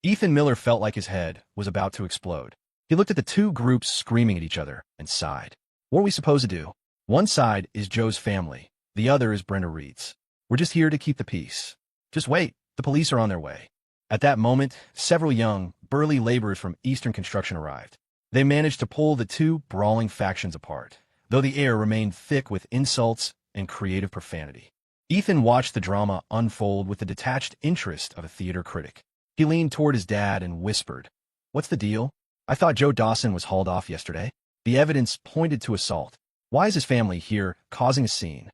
Ethan Miller felt like his head was about to explode. He looked at the two groups screaming at each other and sighed. What are we supposed to do? One side is Joe's family. The other is Brenda Reed's. We're just here to keep the peace. Just wait. The police are on their way. At that moment, several young, burly laborers from Eastern Construction arrived. They managed to pull the two brawling factions apart, though the air remained thick with insults and creative profanity. Ethan watched the drama unfold with the detached interest of a theater critic. He leaned toward his dad and whispered, "What's the deal? I thought Joe Dawson was hauled off yesterday." The evidence pointed to assault. Why is his family here causing a scene?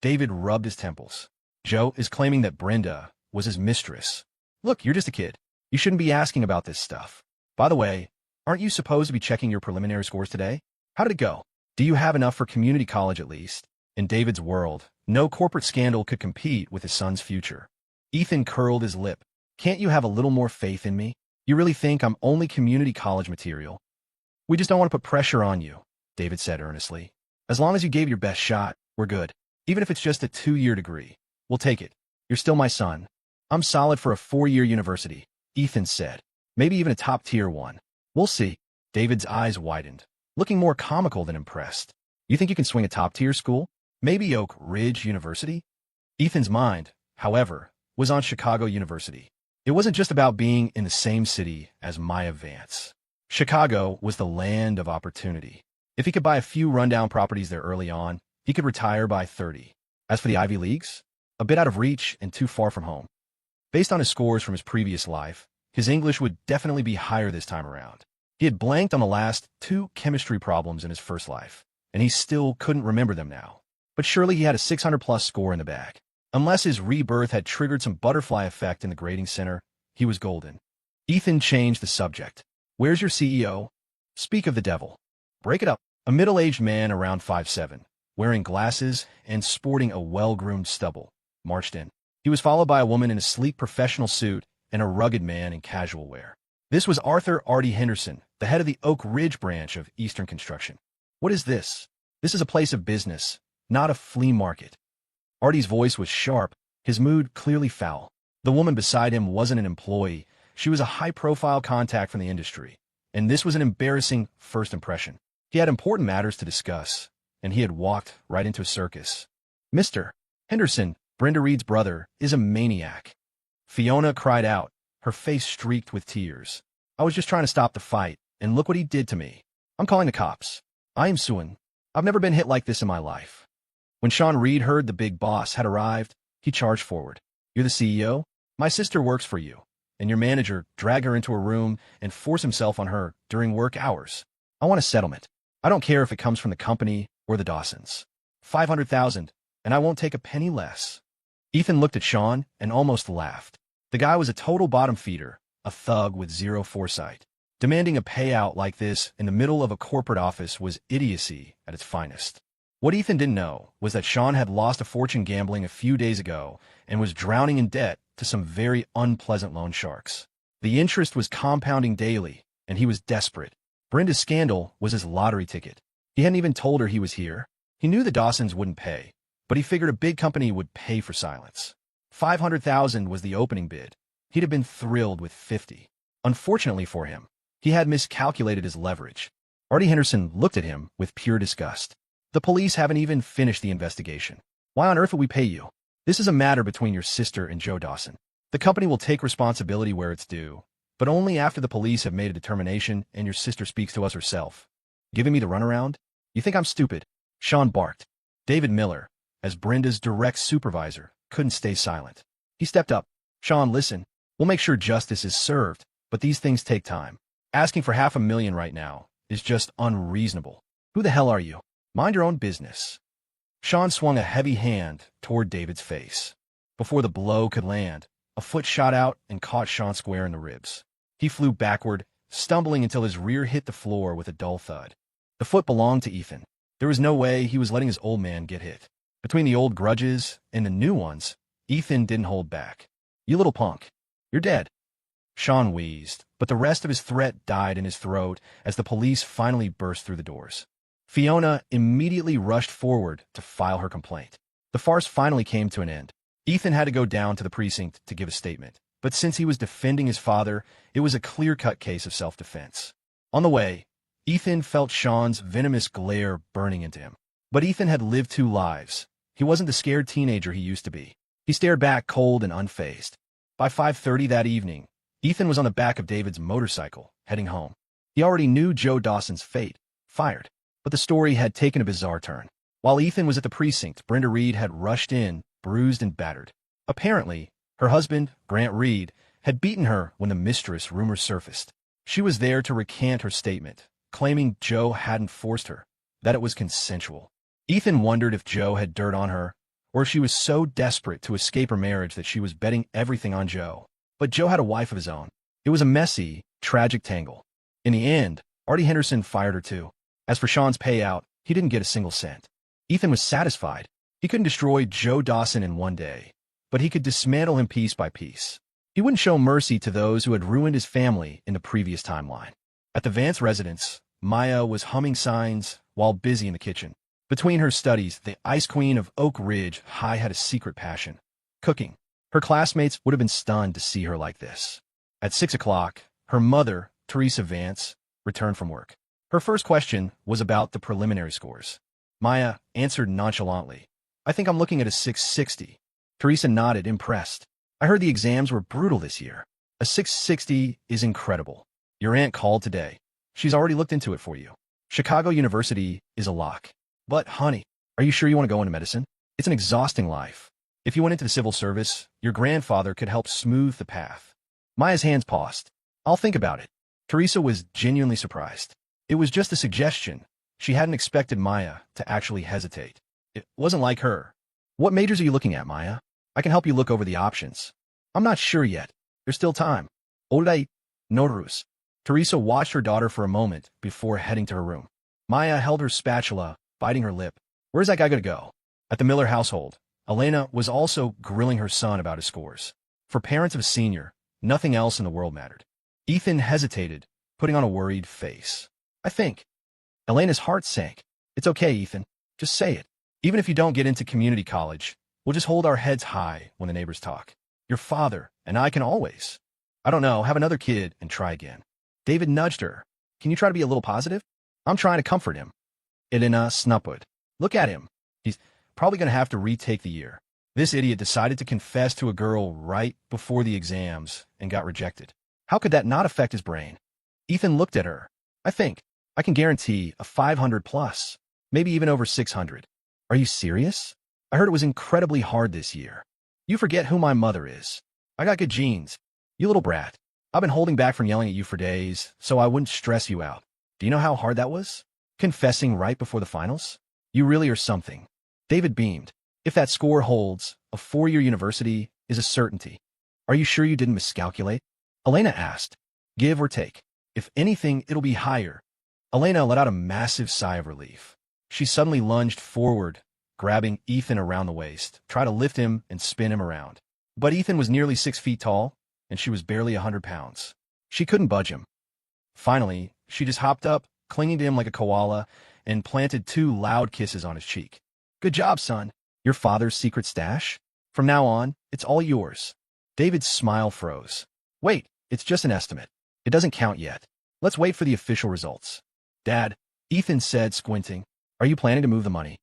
David rubbed his temples. Joe is claiming that Brenda was his mistress. Look, you're just a kid. You shouldn't be asking about this stuff. By the way, aren't you supposed to be checking your preliminary scores today? How did it go? Do you have enough for community college at least? In David's world, no corporate scandal could compete with his son's future. Ethan curled his lip. Can't you have a little more faith in me? You really think I'm only community college material? We just don't want to put pressure on you, David said earnestly. As long as you gave your best shot, we're good. Even if it's just a 2-year degree, we'll take it. You're still my son. I'm solid for a 4-year university, Ethan said. Maybe even a top-tier one. We'll see. David's eyes widened, looking more comical than impressed. You think you can swing a top-tier school? Maybe Oak Ridge University? Ethan's mind, however, was on Chicago University. It wasn't just about being in the same city as Maya Vance. Chicago was the land of opportunity. If he could buy a few rundown properties there early on, he could retire by 30. As for the Ivy Leagues, a bit out of reach and too far from home. Based on his scores from his previous life, his English would definitely be higher this time around. He had blanked on the last 2 chemistry problems in his first life, and he still couldn't remember them now. But surely he had a 600-plus score in the bag. Unless his rebirth had triggered some butterfly effect in the grading center, he was golden. Ethan changed the subject. Where's your CEO? Speak of the devil. Break it up. A middle-aged man around 5'7", wearing glasses and sporting a well-groomed stubble, marched in. He was followed by a woman in a sleek professional suit and a rugged man in casual wear. This was Arthur Artie Henderson, the head of the Oak Ridge branch of Eastern Construction. What is this? This is a place of business, not a flea market. Artie's voice was sharp, his mood clearly foul. The woman beside him wasn't an employee. She was a high-profile contact from the industry, and this was an embarrassing first impression. He had important matters to discuss, and he had walked right into a circus. Mr. Henderson, Brenda Reed's brother, is a maniac. Fiona cried out, her face streaked with tears. I was just trying to stop the fight, and look what he did to me. I'm calling the cops. I am suing. I've never been hit like this in my life. When Sean Reed heard the big boss had arrived, he charged forward. You're the CEO? My sister works for you, and your manager dragged her into a room and forced himself on her during work hours. I want a settlement. I don't care if it comes from the company or the Dawsons. $500,000, and I won't take a penny less. Ethan looked at Sean and almost laughed. The guy was a total bottom feeder, a thug with zero foresight. Demanding a payout like this in the middle of a corporate office was idiocy at its finest. What Ethan didn't know was that Sean had lost a fortune gambling a few days ago and was drowning in debt to some very unpleasant loan sharks. The interest was compounding daily, and he was desperate. Brenda's scandal was his lottery ticket. He hadn't even told her he was here. He knew the Dawsons wouldn't pay, but he figured a big company would pay for silence. $500,000 was the opening bid. He'd have been thrilled with 50. Unfortunately for him, he had miscalculated his leverage. Artie Henderson looked at him with pure disgust. The police haven't even finished the investigation. Why on earth would we pay you? This is a matter between your sister and Joe Dawson. The company will take responsibility where it's due, but only after the police have made a determination and your sister speaks to us herself. Giving me the runaround? You think I'm stupid? Sean barked. David Miller, as Brenda's direct supervisor, couldn't stay silent. He stepped up. Sean, listen, we'll make sure justice is served, but these things take time. Asking for $500,000 right now is just unreasonable. Who the hell are you? Mind your own business. Sean swung a heavy hand toward David's face. Before the blow could land, a foot shot out and caught Sean square in the ribs. He flew backward, stumbling until his rear hit the floor with a dull thud. The foot belonged to Ethan. There was no way he was letting his old man get hit. Between the old grudges and the new ones, Ethan didn't hold back. You little punk. You're dead. Sean wheezed, but the rest of his threat died in his throat as the police finally burst through the doors. Fiona immediately rushed forward to file her complaint. The farce finally came to an end. Ethan had to go down to the precinct to give a statement. But since he was defending his father, it was a clear-cut case of self-defense. On the way, Ethan felt Sean's venomous glare burning into him. But Ethan had lived 2 lives. He wasn't the scared teenager he used to be. He stared back cold and unfazed. By 5:30 that evening, Ethan was on the back of David's motorcycle, heading home. He already knew Joe Dawson's fate, fired. But the story had taken a bizarre turn. While Ethan was at the precinct, Brenda Reed had rushed in, bruised and battered. Apparently, her husband, Grant Reed, had beaten her when the mistress rumor surfaced. She was there to recant her statement, claiming Joe hadn't forced her, that it was consensual. Ethan wondered if Joe had dirt on her, or if she was so desperate to escape her marriage that she was betting everything on Joe. But Joe had a wife of his own. It was a messy, tragic tangle. In the end, Artie Henderson fired her too. As for Sean's payout, he didn't get a single cent. Ethan was satisfied. He couldn't destroy Joe Dawson in one day, but he could dismantle him piece by piece. He wouldn't show mercy to those who had ruined his family in the previous timeline. At the Vance residence, Maya was humming signs while busy in the kitchen. Between her studies, the Ice Queen of Oak Ridge High had a secret passion: cooking. Her classmates would have been stunned to see her like this. At 6 o'clock, her mother, Teresa Vance, returned from work. Her first question was about the preliminary scores. Maya answered nonchalantly, "I think I'm looking at a 660. Teresa nodded, impressed. "I heard the exams were brutal this year." "A 660 is incredible. Your aunt called today. She's already looked into it for you. Chicago University is a lock." "But, honey, are you sure you want to go into medicine? It's an exhausting life. If you went into the civil service, your grandfather could help smooth the path." Maya's hands paused. "I'll think about it." Teresa was genuinely surprised. It was just a suggestion. She hadn't expected Maya to actually hesitate. It wasn't like her. "What majors are you looking at, Maya? I can help you look over the options." "I'm not sure yet. There's still time." "Olday, Norus." Teresa watched her daughter for a moment before heading to her room. Maya held her spatula, biting her lip. "Where's that guy going to go?" At the Miller household, Elena was also grilling her son about his scores. For parents of a senior, nothing else in the world mattered. Ethan hesitated, putting on a worried face. "I think." Elena's heart sank. "It's okay, Ethan. Just say it. Even if you don't get into community college, we'll just hold our heads high when the neighbors talk. Your father and I can always, I don't know, have another kid and try again." David nudged her. "Can you try to be a little positive?" "I'm trying to comfort him." Elena snuppered. "Look at him. He's probably going to have to retake the year. This idiot decided to confess to a girl right before the exams and got rejected. How could that not affect his brain?" Ethan looked at her. "I think I can guarantee a 500 plus, maybe even over 600. "Are you serious? I heard it was incredibly hard this year." "You forget who my mother is. I got good genes. You little brat. I've been holding back from yelling at you for days, so I wouldn't stress you out. Do you know how hard that was? Confessing right before the finals? You really are something." David beamed. "If that score holds, a 4-year university is a certainty." "Are you sure you didn't miscalculate?" Elena asked. "Give or take. If anything, it'll be higher." Elena let out a massive sigh of relief. She suddenly lunged forward, grabbing Ethan around the waist, tried to lift him and spin him around. But Ethan was nearly 6 feet tall, and she was barely 100 pounds. She couldn't budge him. Finally, she just hopped up, clinging to him like a koala, and planted 2 loud kisses on his cheek. "Good job, son. Your father's secret stash? From now on, it's all yours." David's smile froze. "Wait, it's just an estimate. It doesn't count yet. Let's wait for the official results." "Dad," Ethan said, squinting, "are you planning to move the money?"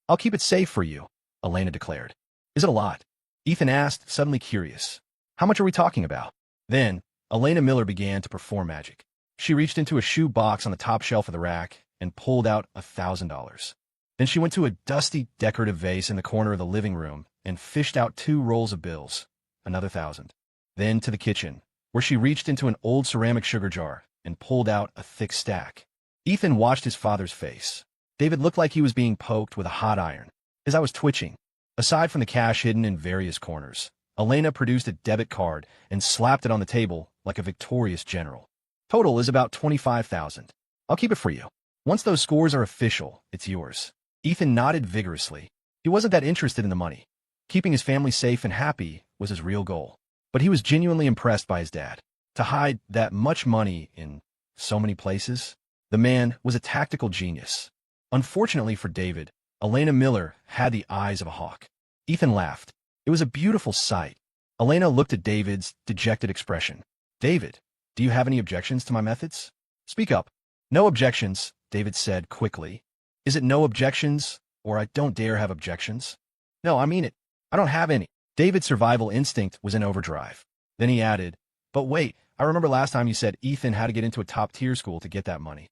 "I'll keep it safe for you," Elena declared. "Is it a lot?" Ethan asked, suddenly curious. "How much are we talking about?" Then, Elena Miller began to perform magic. She reached into a shoe box on the top shelf of the rack and pulled out $1,000. Then she went to a dusty decorative vase in the corner of the living room and fished out 2 rolls of bills, another 1,000. Then to the kitchen, where she reached into an old ceramic sugar jar and pulled out a thick stack. Ethan watched his father's face. David looked like he was being poked with a hot iron. His eye was twitching. Aside from the cash hidden in various corners, Elena produced a debit card and slapped it on the table like a victorious general. "Total is about 25,000. I'll keep it for you. Once those scores are official, it's yours." Ethan nodded vigorously. He wasn't that interested in the money. Keeping his family safe and happy was his real goal. But he was genuinely impressed by his dad. To hide that much money in so many places, the man was a tactical genius. Unfortunately for David, Elena Miller had the eyes of a hawk. Ethan laughed. It was a beautiful sight. Elena looked at David's dejected expression. David, do you have any objections to my methods? Speak up. No objections, David said quickly. Is it no objections, or I don't dare have objections? No, I mean it. I don't have any. David's survival instinct was in overdrive. Then he added, but wait, I remember last time you said Ethan had to get into a top-tier school to get that money.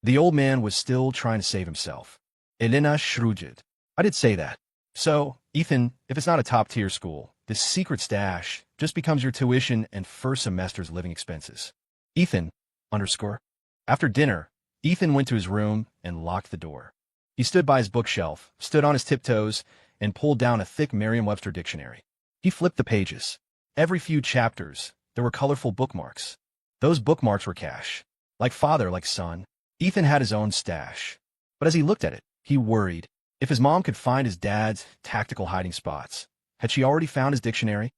The old man was still trying to save himself. Elena shrugged. I did say that. So, Ethan, if it's not a top-tier school, this secret stash just becomes your tuition and first semester's living expenses. Ethan, underscore. After dinner, Ethan went to his room and locked the door. He stood by his bookshelf, stood on his tiptoes, and pulled down a thick Merriam-Webster dictionary. He flipped the pages. Every few chapters, there were colorful bookmarks. Those bookmarks were cash. Like father, like son, Ethan had his own stash. But as he looked at it, he worried. If his mom could find his dad's tactical hiding spots, had she already found his dictionary?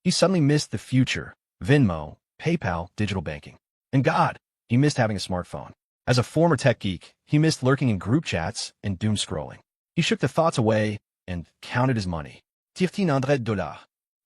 He suddenly missed the future, Venmo, PayPal, digital banking. And God, he missed having a smartphone. As a former tech geek, he missed lurking in group chats and doom scrolling. He shook the thoughts away and counted his money. $1,500.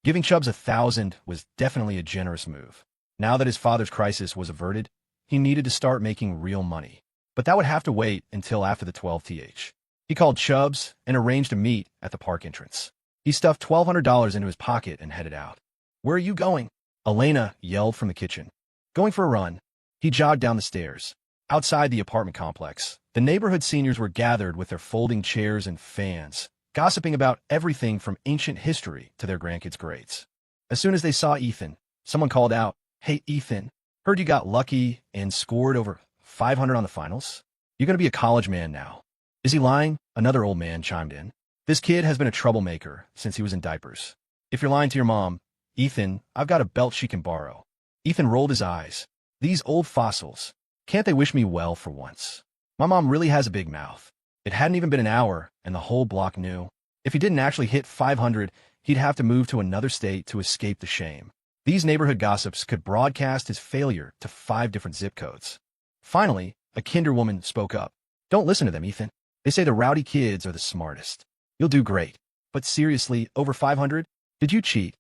Giving Chubbs 1,000 was definitely a generous move. Now that his father's crisis was averted, he needed to start making real money. But that would have to wait until after the 12th. He called Chubbs and arranged a meet at the park entrance. He stuffed $1,200 into his pocket and headed out. Where are you going? Elena yelled from the kitchen. Going for a run. He jogged down the stairs. Outside the apartment complex, the neighborhood seniors were gathered with their folding chairs and fans, gossiping about everything from ancient history to their grandkids' grades. As soon as they saw Ethan, someone called out, Hey, Ethan, heard you got lucky and scored over 500 on the finals? You're going to be a college man now. Is he lying? Another old man chimed in. This kid has been a troublemaker since he was in diapers. If you're lying to your mom, Ethan, I've got a belt she can borrow. Ethan rolled his eyes. These old fossils. Can't they wish me well for once? My mom really has a big mouth. It hadn't even been an hour, and the whole block knew. If he didn't actually hit 500, he'd have to move to another state to escape the shame. These neighborhood gossips could broadcast his failure to 5 different zip codes. Finally, a kinderwoman spoke up. Don't listen to them, Ethan. They say the rowdy kids are the smartest. You'll do great. But seriously, over 500? Did you cheat?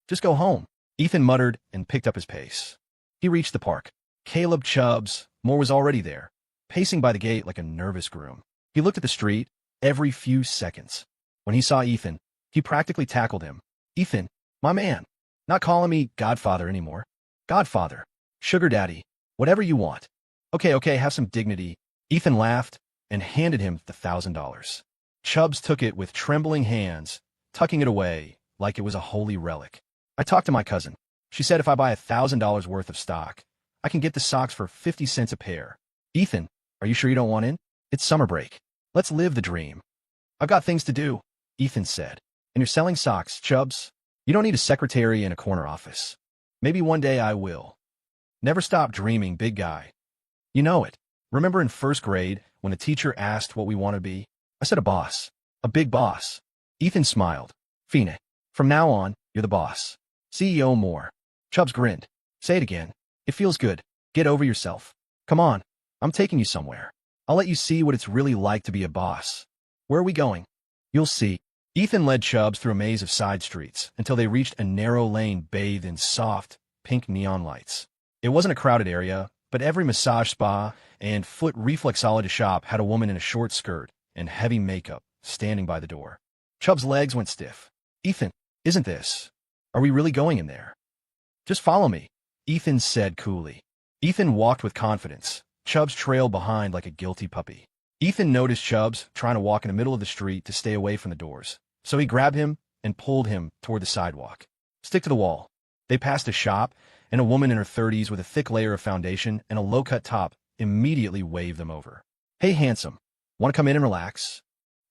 Just go home. Ethan muttered and picked up his pace. He reached the park. Caleb Chubbs, Moore was already there, pacing by the gate like a nervous groom. He looked at the street every few seconds. When he saw Ethan, he practically tackled him. Ethan, my man. Not calling me Godfather anymore. Godfather. Sugar daddy. Whatever you want. Okay, have some dignity. Ethan laughed and handed him the $1,000. Chubbs took it with trembling hands, tucking it away like it was a holy relic. I talked to my cousin. She said if I buy $1,000 worth of stock, I can get the socks for 50 cents a pair. Ethan, are you sure you don't want in? It's summer break. Let's live the dream. I've got things to do, Ethan said. And you're selling socks, Chubbs? You don't need a secretary in a corner office. Maybe one day I will. Never stop dreaming, big guy. You know it. Remember in first grade when the teacher asked what we want to be? I said a boss. A big boss. Ethan smiled. Fine. From now on, you're the boss. CEO Moore. Chubbs grinned. Say it again. It feels good. Get over yourself. Come on. I'm taking you somewhere. I'll let you see what it's really like to be a boss. Where are we going? You'll see. Ethan led Chubbs through a maze of side streets until they reached a narrow lane bathed in soft, pink neon lights. It wasn't a crowded area, but every massage spa and foot reflexology shop had a woman in a short skirt and heavy makeup standing by the door. Chubbs' legs went stiff. Ethan, isn't this? Are we really going in there? Just follow me, Ethan said coolly. Ethan walked with confidence. Chubbs trailed behind like a guilty puppy. Ethan noticed Chubbs trying to walk in the middle of the street to stay away from the doors, so he grabbed him and pulled him toward the sidewalk. Stick to the wall. They passed a shop, and a woman in her 30s with a thick layer of foundation and a low-cut top immediately waved them over. Hey, handsome. Want to come in and relax?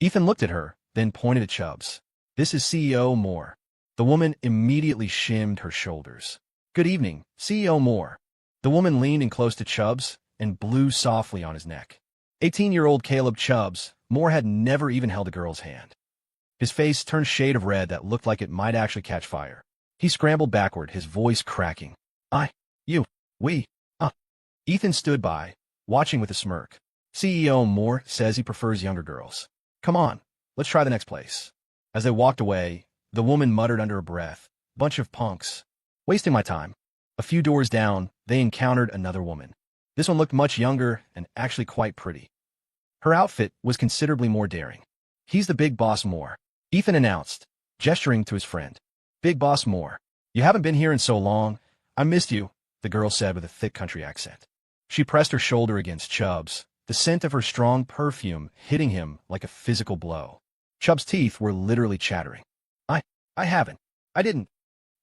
Ethan looked at her, then pointed at Chubbs. This is CEO Moore. The woman immediately shimmed her shoulders. Good evening, CEO Moore. The woman leaned in close to Chubbs and blew softly on his neck. 18-year-old Caleb Chubbs, Moore had never even held a girl's hand. His face turned a shade of red that looked like it might actually catch fire. He scrambled backward, his voice cracking. We. Ethan stood by, watching with a smirk. CEO Moore says he prefers younger girls. Come on, let's try the next place. As they walked away, the woman muttered under her breath, Bunch of punks. Wasting my time. A few doors down, they encountered another woman. This one looked much younger and actually quite pretty. Her outfit was considerably more daring. He's the big boss Moore, Ethan announced, gesturing to his friend. Big boss Moore. You haven't been here in so long. I missed you, the girl said with a thick country accent. She pressed her shoulder against Chubb's, the scent of her strong perfume hitting him like a physical blow. Chubb's teeth were literally chattering. I haven't. I didn't.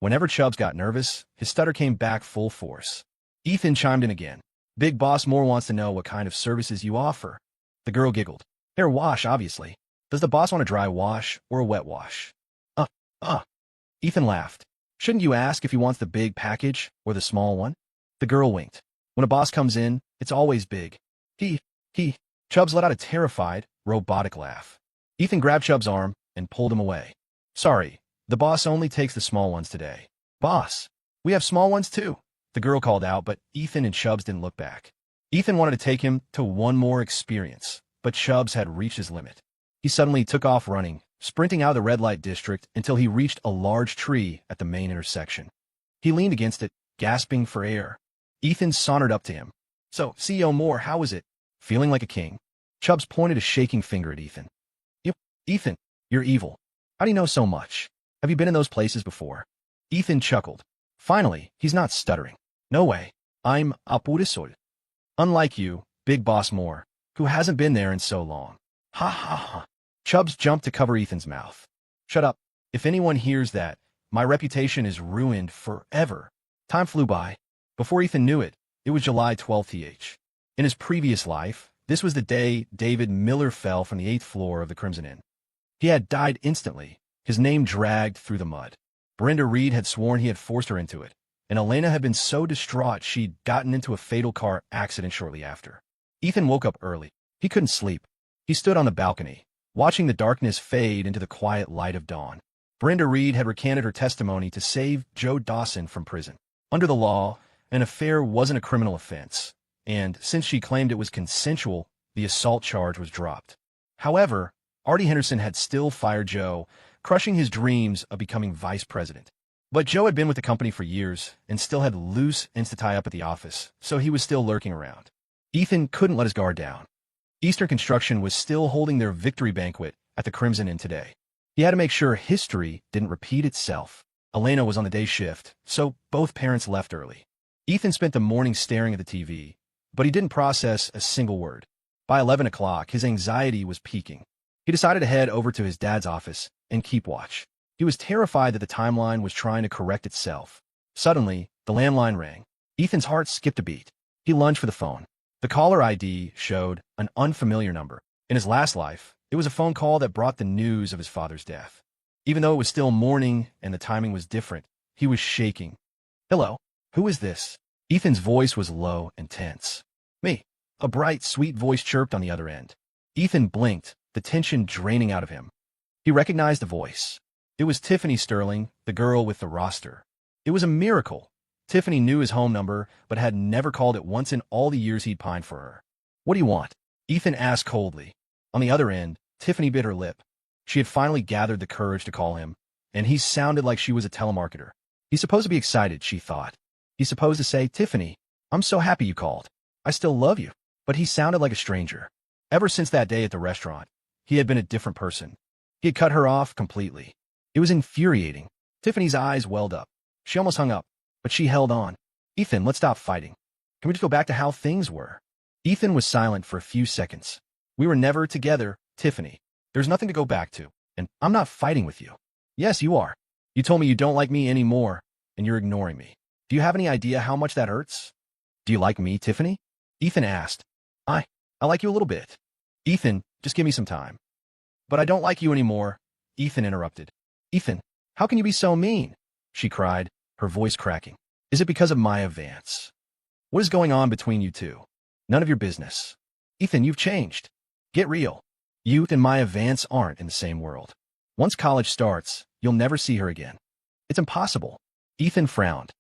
Whenever Chubbs got nervous, his stutter came back full force. Ethan chimed in again. Big Boss Moore wants to know what kind of services you offer. The girl giggled. Hair wash, obviously. Does the boss want a dry wash or a wet wash? Ethan laughed. Shouldn't you ask if he wants the big package or the small one? The girl winked. When a boss comes in, it's always big. Chubbs let out a terrified, robotic laugh. Ethan grabbed Chubb's arm and pulled him away. Sorry, the boss only takes the small ones today. Boss, we have small ones too, the girl called out, but Ethan and Chubbs didn't look back. Ethan wanted to take him to one more experience, but Chubbs had reached his limit. He suddenly took off running, sprinting out of the red light district until he reached a large tree at the main intersection. He leaned against it, gasping for air. Ethan sauntered up to him. So, CEO Moore, how was it? Feeling like a king? Chubbs pointed a shaking finger at Ethan. Ethan, you're evil. How do you know so much? Have you been in those places before? Ethan chuckled. Finally, he's not stuttering. No way. I'm Apurisol. Unlike you, Big Boss Moore, who hasn't been there in so long. Ha ha ha. Chubbs jumped to cover Ethan's mouth. Shut up. If anyone hears that, my reputation is ruined forever. Time flew by. Before Ethan knew it, it was July 12th. In his previous life, this was the day David Miller fell from the 8th floor of the Crimson Inn. He had died instantly, his name dragged through the mud. Brenda Reed had sworn he had forced her into it, and Elena had been so distraught she'd gotten into a fatal car accident shortly after. Ethan woke up early. He couldn't sleep. He stood on the balcony, watching the darkness fade into the quiet light of dawn. Brenda Reed had recanted her testimony to save Joe Dawson from prison. Under the law, an affair wasn't a criminal offense, and since she claimed it was consensual, the assault charge was dropped. However, Artie Henderson had still fired Joe, crushing his dreams of becoming vice president. But Joe had been with the company for years and still had loose ends to tie up at the office, so he was still lurking around. Ethan couldn't let his guard down. Eastern Construction was still holding their victory banquet at the Crimson Inn today. He had to make sure history didn't repeat itself. Elena was on the day shift, so both parents left early. Ethan spent the morning staring at the TV, but he didn't process a single word. By 11 o'clock, his anxiety was peaking. He decided to head over to his dad's office and keep watch. He was terrified that the timeline was trying to correct itself. Suddenly, the landline rang. Ethan's heart skipped a beat. He lunged for the phone. The caller ID showed an unfamiliar number. In his last life, it was a phone call that brought the news of his father's death. Even though it was still morning and the timing was different, he was shaking. Hello, who is this? Ethan's voice was low and tense. Me. A bright, sweet voice chirped on the other end. Ethan blinked, the tension draining out of him. He recognized the voice. It was Tiffany Sterling, the girl with the roster. It was a miracle. Tiffany knew his home number, but had never called it once in all the years he'd pined for her. What do you want? Ethan asked coldly. On the other end, Tiffany bit her lip. She had finally gathered the courage to call him, and he sounded like she was a telemarketer. He's supposed to be excited, she thought. He's supposed to say, Tiffany, I'm so happy you called. I still love you. But he sounded like a stranger. Ever since that day at the restaurant, he had been a different person. He had cut her off completely. It was infuriating. Tiffany's eyes welled up. She almost hung up, but she held on. Ethan, let's stop fighting. Can we just go back to how things were? Ethan was silent for a few seconds. We were never together, Tiffany. There's nothing to go back to, and I'm not fighting with you. Yes, you are. You told me you don't like me anymore, and you're ignoring me. Do you have any idea how much that hurts? Do you like me, Tiffany? Ethan asked. I like you a little bit. Ethan, just give me some time. But I don't like you anymore, Ethan interrupted. Ethan, how can you be so mean? She cried, her voice cracking. Is it because of Maya Vance? What is going on between you two? None of your business. Ethan, you've changed. Get real. You and Maya Vance aren't in the same world. Once college starts, you'll never see her again. It's impossible. Ethan frowned.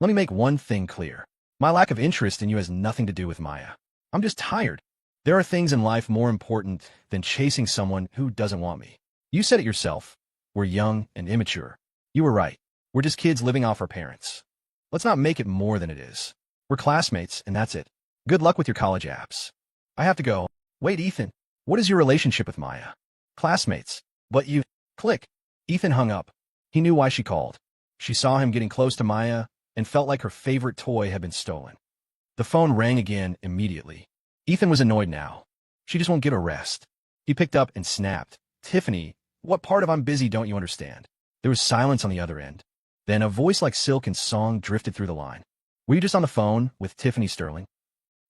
Let me make one thing clear. My lack of interest in you has nothing to do with Maya. I'm just tired. There are things in life more important than chasing someone who doesn't want me. You said it yourself. We're young and immature. You were right. We're just kids living off our parents. Let's not make it more than it is. We're classmates, and that's it. Good luck with your college apps. I have to go. Wait, Ethan. What is your relationship with Maya? Classmates. But you... Click. Ethan hung up. He knew why she called. She saw him getting close to Maya and felt like her favorite toy had been stolen. The phone rang again immediately. Ethan was annoyed now. She just won't give a rest. He picked up and snapped. Tiffany, what part of I'm busy don't you understand? There was silence on the other end. Then a voice like silk and song drifted through the line. Were you just on the phone with Tiffany Sterling?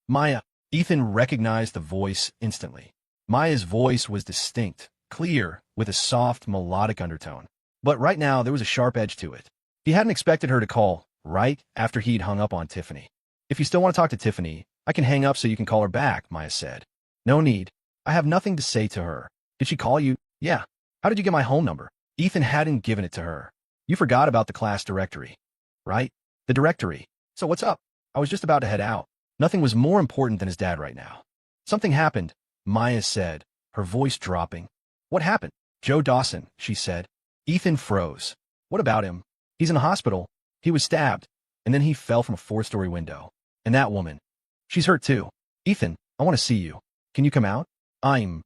Maya. Ethan recognized the voice instantly. Maya's voice was distinct, clear, with a soft, melodic undertone. But right now, there was a sharp edge to it. He hadn't expected her to call right after he'd hung up on Tiffany. If you still want to talk to Tiffany, I can hang up so you can call her back, Maya said. No need. I have nothing to say to her. Did she call you? Yeah. How did you get my home number? Ethan hadn't given it to her. You forgot about the class directory. Right? The directory. So what's up? I was just about to head out. Nothing was more important than his dad right now. Something happened, Maya said, her voice dropping. What happened? Joe Dawson, she said. Ethan froze. What about him? He's in the hospital. He was stabbed, and then he fell from a 4-story window. And that woman. She's hurt too. Ethan, I want to see you. Can you come out? I'm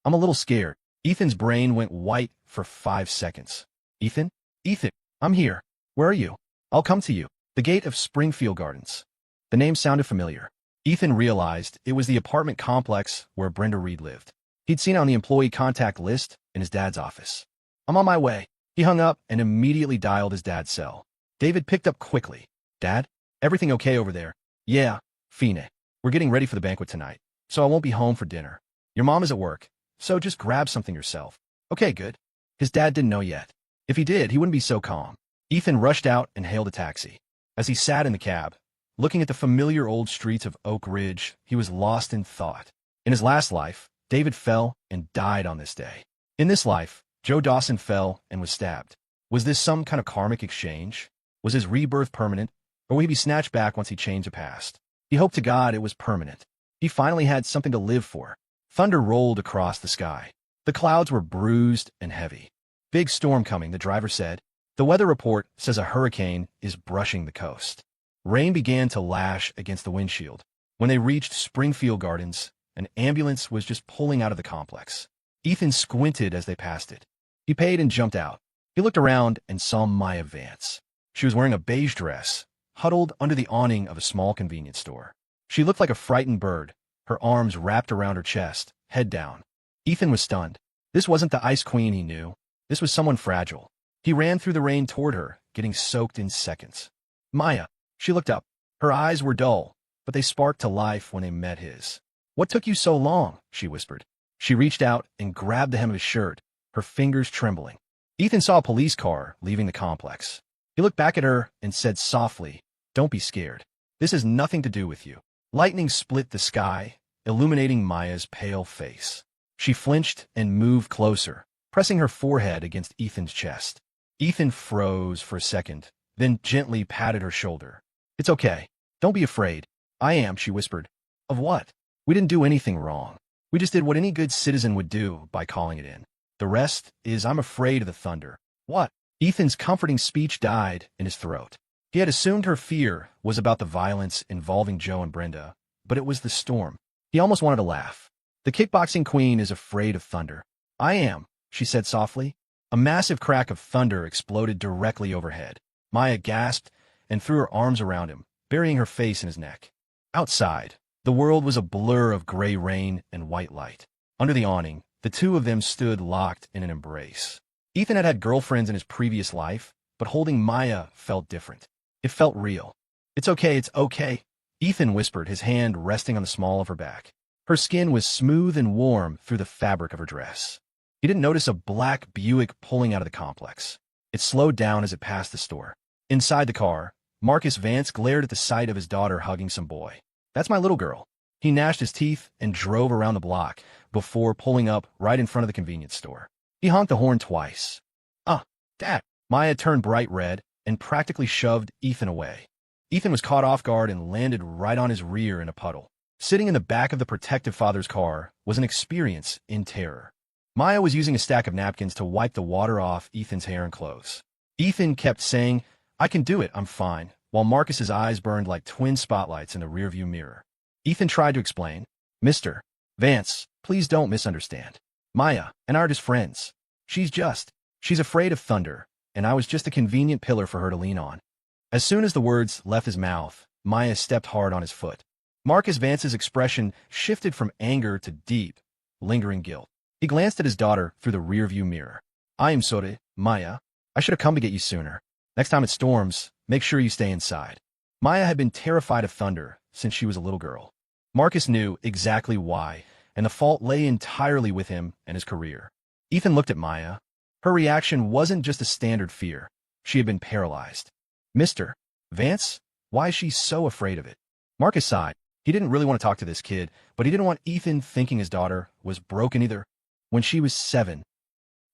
a little scared. Ethan's brain went white for 5 seconds. Ethan? Ethan, I'm here. Where are you? I'll come to you. The gate of Springfield Gardens. The name sounded familiar. Ethan realized it was the apartment complex where Brenda Reed lived. He'd seen it on the employee contact list in his dad's office. I'm on my way. He hung up and immediately dialed his dad's cell. David picked up quickly. Dad? Everything okay over there? Yeah, Fine. We're getting ready for the banquet tonight, so I won't be home for dinner. Your mom is at work, so just grab something yourself. Okay, good. His dad didn't know yet. If he did, he wouldn't be so calm. Ethan rushed out and hailed a taxi. As he sat in the cab, looking at the familiar old streets of Oak Ridge, he was lost in thought. In his last life, David fell and died on this day. In this life, Joe Dawson fell and was stabbed. Was this some kind of karmic exchange? Was his rebirth permanent, or would he be snatched back once he changed the past? He hoped to God it was permanent. He finally had something to live for. Thunder rolled across the sky. The clouds were bruised and heavy. Big storm coming, the driver said. The weather report says a hurricane is brushing the coast. Rain began to lash against the windshield. When they reached Springfield Gardens, an ambulance was just pulling out of the complex. Ethan squinted as they passed it. He paid and jumped out. He looked around and saw Maya Vance. She was wearing a beige dress, huddled under the awning of a small convenience store. She looked like a frightened bird, her arms wrapped around her chest, head down. Ethan was stunned. This wasn't the Ice Queen he knew. This was someone fragile. He ran through the rain toward her, getting soaked in seconds. Maya. She looked up. Her eyes were dull, but they sparked to life when they met his. What took you so long? She whispered. She reached out and grabbed the hem of his shirt, her fingers trembling. Ethan saw a police car leaving the complex. He looked back at her and said softly, Don't be scared. This has nothing to do with you. Lightning split the sky, illuminating Maya's pale face. She flinched and moved closer, pressing her forehead against Ethan's chest. Ethan froze for a second, then gently patted her shoulder. It's okay. Don't be afraid. I am, she whispered. Of what? We didn't do anything wrong. We just did what any good citizen would do by calling it in. The rest is I'm afraid of the thunder. What? Ethan's comforting speech died in his throat. He had assumed her fear was about the violence involving Joe and Brenda, but it was the storm. He almost wanted to laugh. The kickboxing queen is afraid of thunder. I am, she said softly. A massive crack of thunder exploded directly overhead. Maya gasped and threw her arms around him, burying her face in his neck. Outside, the world was a blur of gray rain and white light. Under the awning, the two of them stood locked in an embrace. Ethan had had girlfriends in his previous life, but holding Maya felt different. It felt real. It's okay, it's okay, Ethan whispered, his hand resting on the small of her back. Her skin was smooth and warm through the fabric of her dress. He didn't notice a black Buick pulling out of the complex. It slowed down as it passed the store. Inside the car, Marcus Vance glared at the sight of his daughter hugging some boy. That's my little girl. He gnashed his teeth and drove around the block before pulling up right in front of the convenience store. He honked the horn twice. Dad. Maya turned bright red and practically shoved Ethan away. Ethan was caught off guard and landed right on his rear in a puddle. Sitting in the back of the protective father's car was an experience in terror. Maya was using a stack of napkins to wipe the water off Ethan's hair and clothes. Ethan kept saying, "I can do it, I'm fine," while Marcus's eyes burned like twin spotlights in the rearview mirror. Ethan tried to explain, "Mr. Vance, please don't misunderstand. Maya and I are just friends. She's afraid of thunder, and I was just a convenient pillar for her to lean on." As soon as the words left his mouth, Maya stepped hard on his foot. Marcus Vance's expression shifted from anger to deep, lingering guilt. He glanced at his daughter through the rearview mirror. "I am sorry, Maya. I should have come to get you sooner. Next time it storms, make sure you stay inside." Maya had been terrified of thunder since she was a little girl. Marcus knew exactly why, and the fault lay entirely with him and his career. Ethan looked at Maya. Her reaction wasn't just a standard fear. She had been paralyzed. "Mr. Vance, why is she so afraid of it?" Marcus sighed. He didn't really want to talk to this kid, but he didn't want Ethan thinking his daughter was broken either. When she was 7,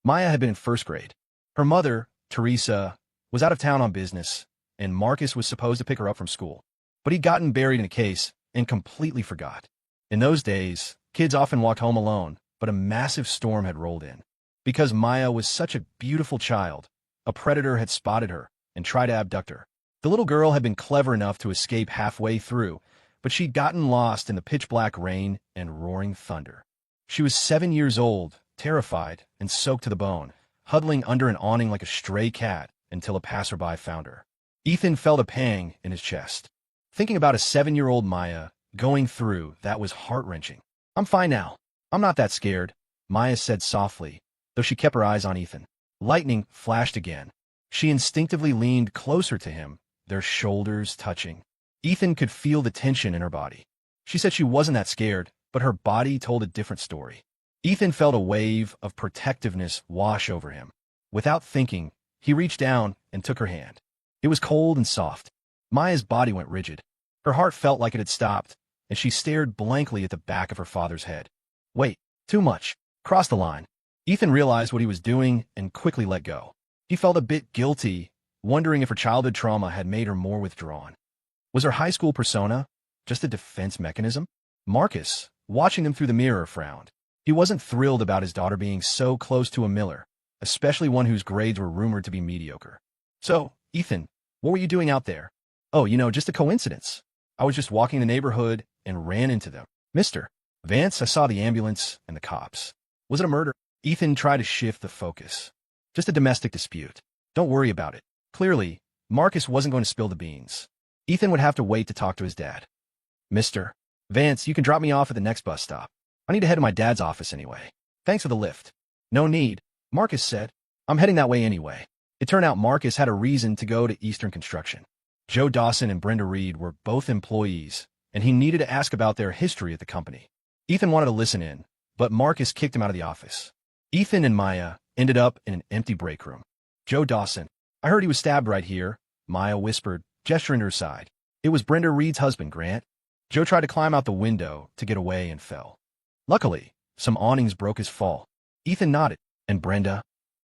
Maya had been in first grade. Her mother, Teresa, was out of town on business, and Marcus was supposed to pick her up from school. But he'd gotten buried in a case and completely forgot. In those days, kids often walked home alone, but a massive storm had rolled in. Because Maya was such a beautiful child, a predator had spotted her and tried to abduct her. The little girl had been clever enough to escape halfway through, but she'd gotten lost in the pitch-black rain and roaring thunder. She was 7 years old, terrified and soaked to the bone, huddling under an awning like a stray cat until a passerby found her. Ethan felt a pang in his chest. Thinking about a 7-year-old Maya going through that was heart-wrenching. "I'm fine now. I'm not that scared," Maya said softly, though she kept her eyes on Ethan. Lightning flashed again. She instinctively leaned closer to him, their shoulders touching. Ethan could feel the tension in her body. She said she wasn't that scared, but her body told a different story. Ethan felt a wave of protectiveness wash over him. Without thinking, he reached down and took her hand. It was cold and soft. Maya's body went rigid. Her heart felt like it had stopped, and she stared blankly at the back of her father's head. "Wait, too much. Cross the line." Ethan realized what he was doing and quickly let go. He felt a bit guilty, wondering if her childhood trauma had made her more withdrawn. Was her high school persona just a defense mechanism? Marcus, watching them through the mirror, frowned. He wasn't thrilled about his daughter being so close to a Miller, especially one whose grades were rumored to be mediocre. "So, Ethan, what were you doing out there?" "Oh, just a coincidence. I was just walking the neighborhood and ran into them." "Mr. Vance, I saw the ambulance and the cops. Was it a murder?" Ethan tried to shift the focus. "Just a domestic dispute. Don't worry about it." Clearly, Marcus wasn't going to spill the beans. Ethan would have to wait to talk to his dad. "Mr. Vance, you can drop me off at the next bus stop. I need to head to my dad's office anyway. Thanks for the lift." "No need," Marcus said. "I'm heading that way anyway." It turned out Marcus had a reason to go to Eastern Construction. Joe Dawson and Brenda Reed were both employees, and he needed to ask about their history at the company. Ethan wanted to listen in, but Marcus kicked him out of the office. Ethan and Maya ended up in an empty break room. "Joe Dawson, I heard he was stabbed right here," Maya whispered, gesturing to her side. "It was Brenda Reed's husband, Grant." Joe tried to climb out the window to get away and fell. Luckily, some awnings broke his fall. Ethan nodded. "And Brenda?"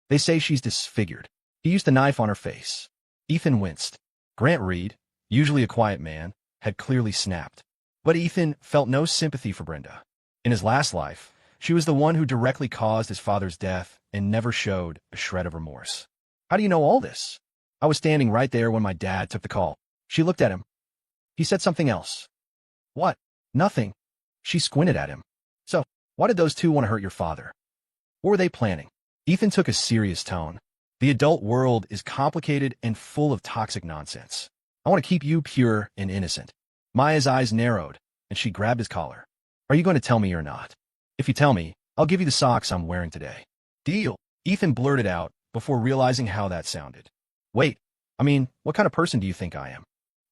"They say she's disfigured." He used the knife on her face. Ethan winced. Grant Reed, usually a quiet man, had clearly snapped. But Ethan felt no sympathy for Brenda. In his last life, she was the one who directly caused his father's death and never showed a shred of remorse. "How do you know all this?" "I was standing right there when my dad took the call." She looked at him. He said something else. "What?" "Nothing." She squinted at him. "So, why did those two want to hurt your father? What were they planning?" Ethan took a serious tone. "The adult world is complicated and full of toxic nonsense. I want to keep you pure and innocent." Maya's eyes narrowed, and she grabbed his collar. "Are you going to tell me or not? If you tell me, I'll give you the socks I'm wearing today." "Deal," Ethan blurted out before realizing how that sounded. "Wait, what kind of person do you think I am?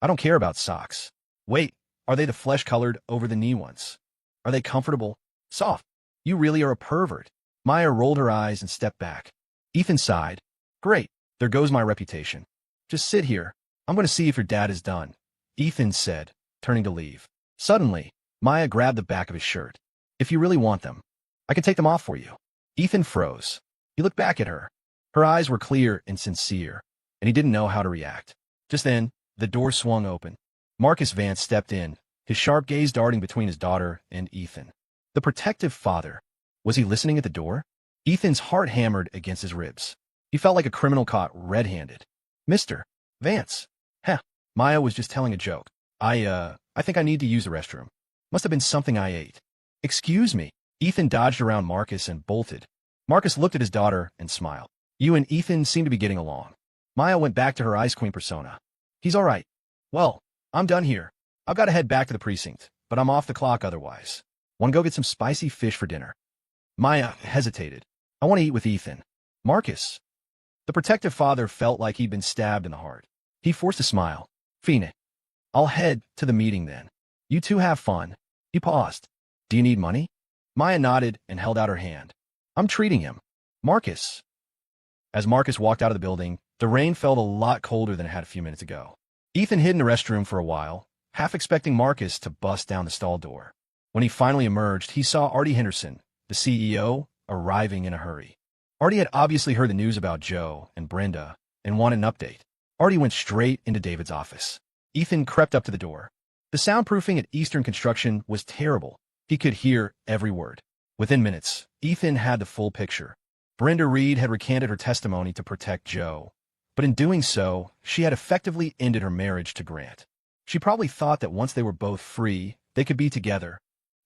I don't care about socks." "Wait, are they the flesh-colored, over-the-knee ones? Are they comfortable? Soft? You really are a pervert." Maya rolled her eyes and stepped back. Ethan sighed. "Great, there goes my reputation. Just sit here. I'm going to see if your dad is done," Ethan said, turning to leave. Suddenly, Maya grabbed the back of his shirt. "If you really want them, I can take them off for you." Ethan froze. He looked back at her. Her eyes were clear and sincere, and he didn't know how to react. Just then, the door swung open. Marcus Vance stepped in, his sharp gaze darting between his daughter and Ethan. The protective father. Was he listening at the door? Ethan's heart hammered against his ribs. He felt like a criminal caught red-handed. Mr. Vance. Heh. Maya was just telling a joke. I think I need to use the restroom. Must have been something I ate. Excuse me. Ethan dodged around Marcus and bolted. Marcus looked at his daughter and smiled. You and Ethan seem to be getting along. Maya went back to her Ice Queen persona. He's all right. Well, I'm done here. I've got to head back to the precinct, but I'm off the clock otherwise. Want to go get some spicy fish for dinner? Maya hesitated. I want to eat with Ethan. Marcus. The protective father felt like he'd been stabbed in the heart. He forced a smile. Phoenix. I'll head to the meeting then. You two have fun. He paused. Do you need money? Maya nodded and held out her hand. I'm treating him. Marcus. As Marcus walked out of the building, the rain felt a lot colder than it had a few minutes ago. Ethan hid in the restroom for a while, half expecting Marcus to bust down the stall door. When he finally emerged, he saw Artie Henderson, the CEO, arriving in a hurry. Artie had obviously heard the news about Joe and Brenda and wanted an update. Artie went straight into David's office. Ethan crept up to the door. The soundproofing at Eastern Construction was terrible. He could hear every word. Within minutes, Ethan had the full picture. Brenda Reed had recanted her testimony to protect Joe, but in doing so, she had effectively ended her marriage to Grant. She probably thought that once they were both free, they could be together.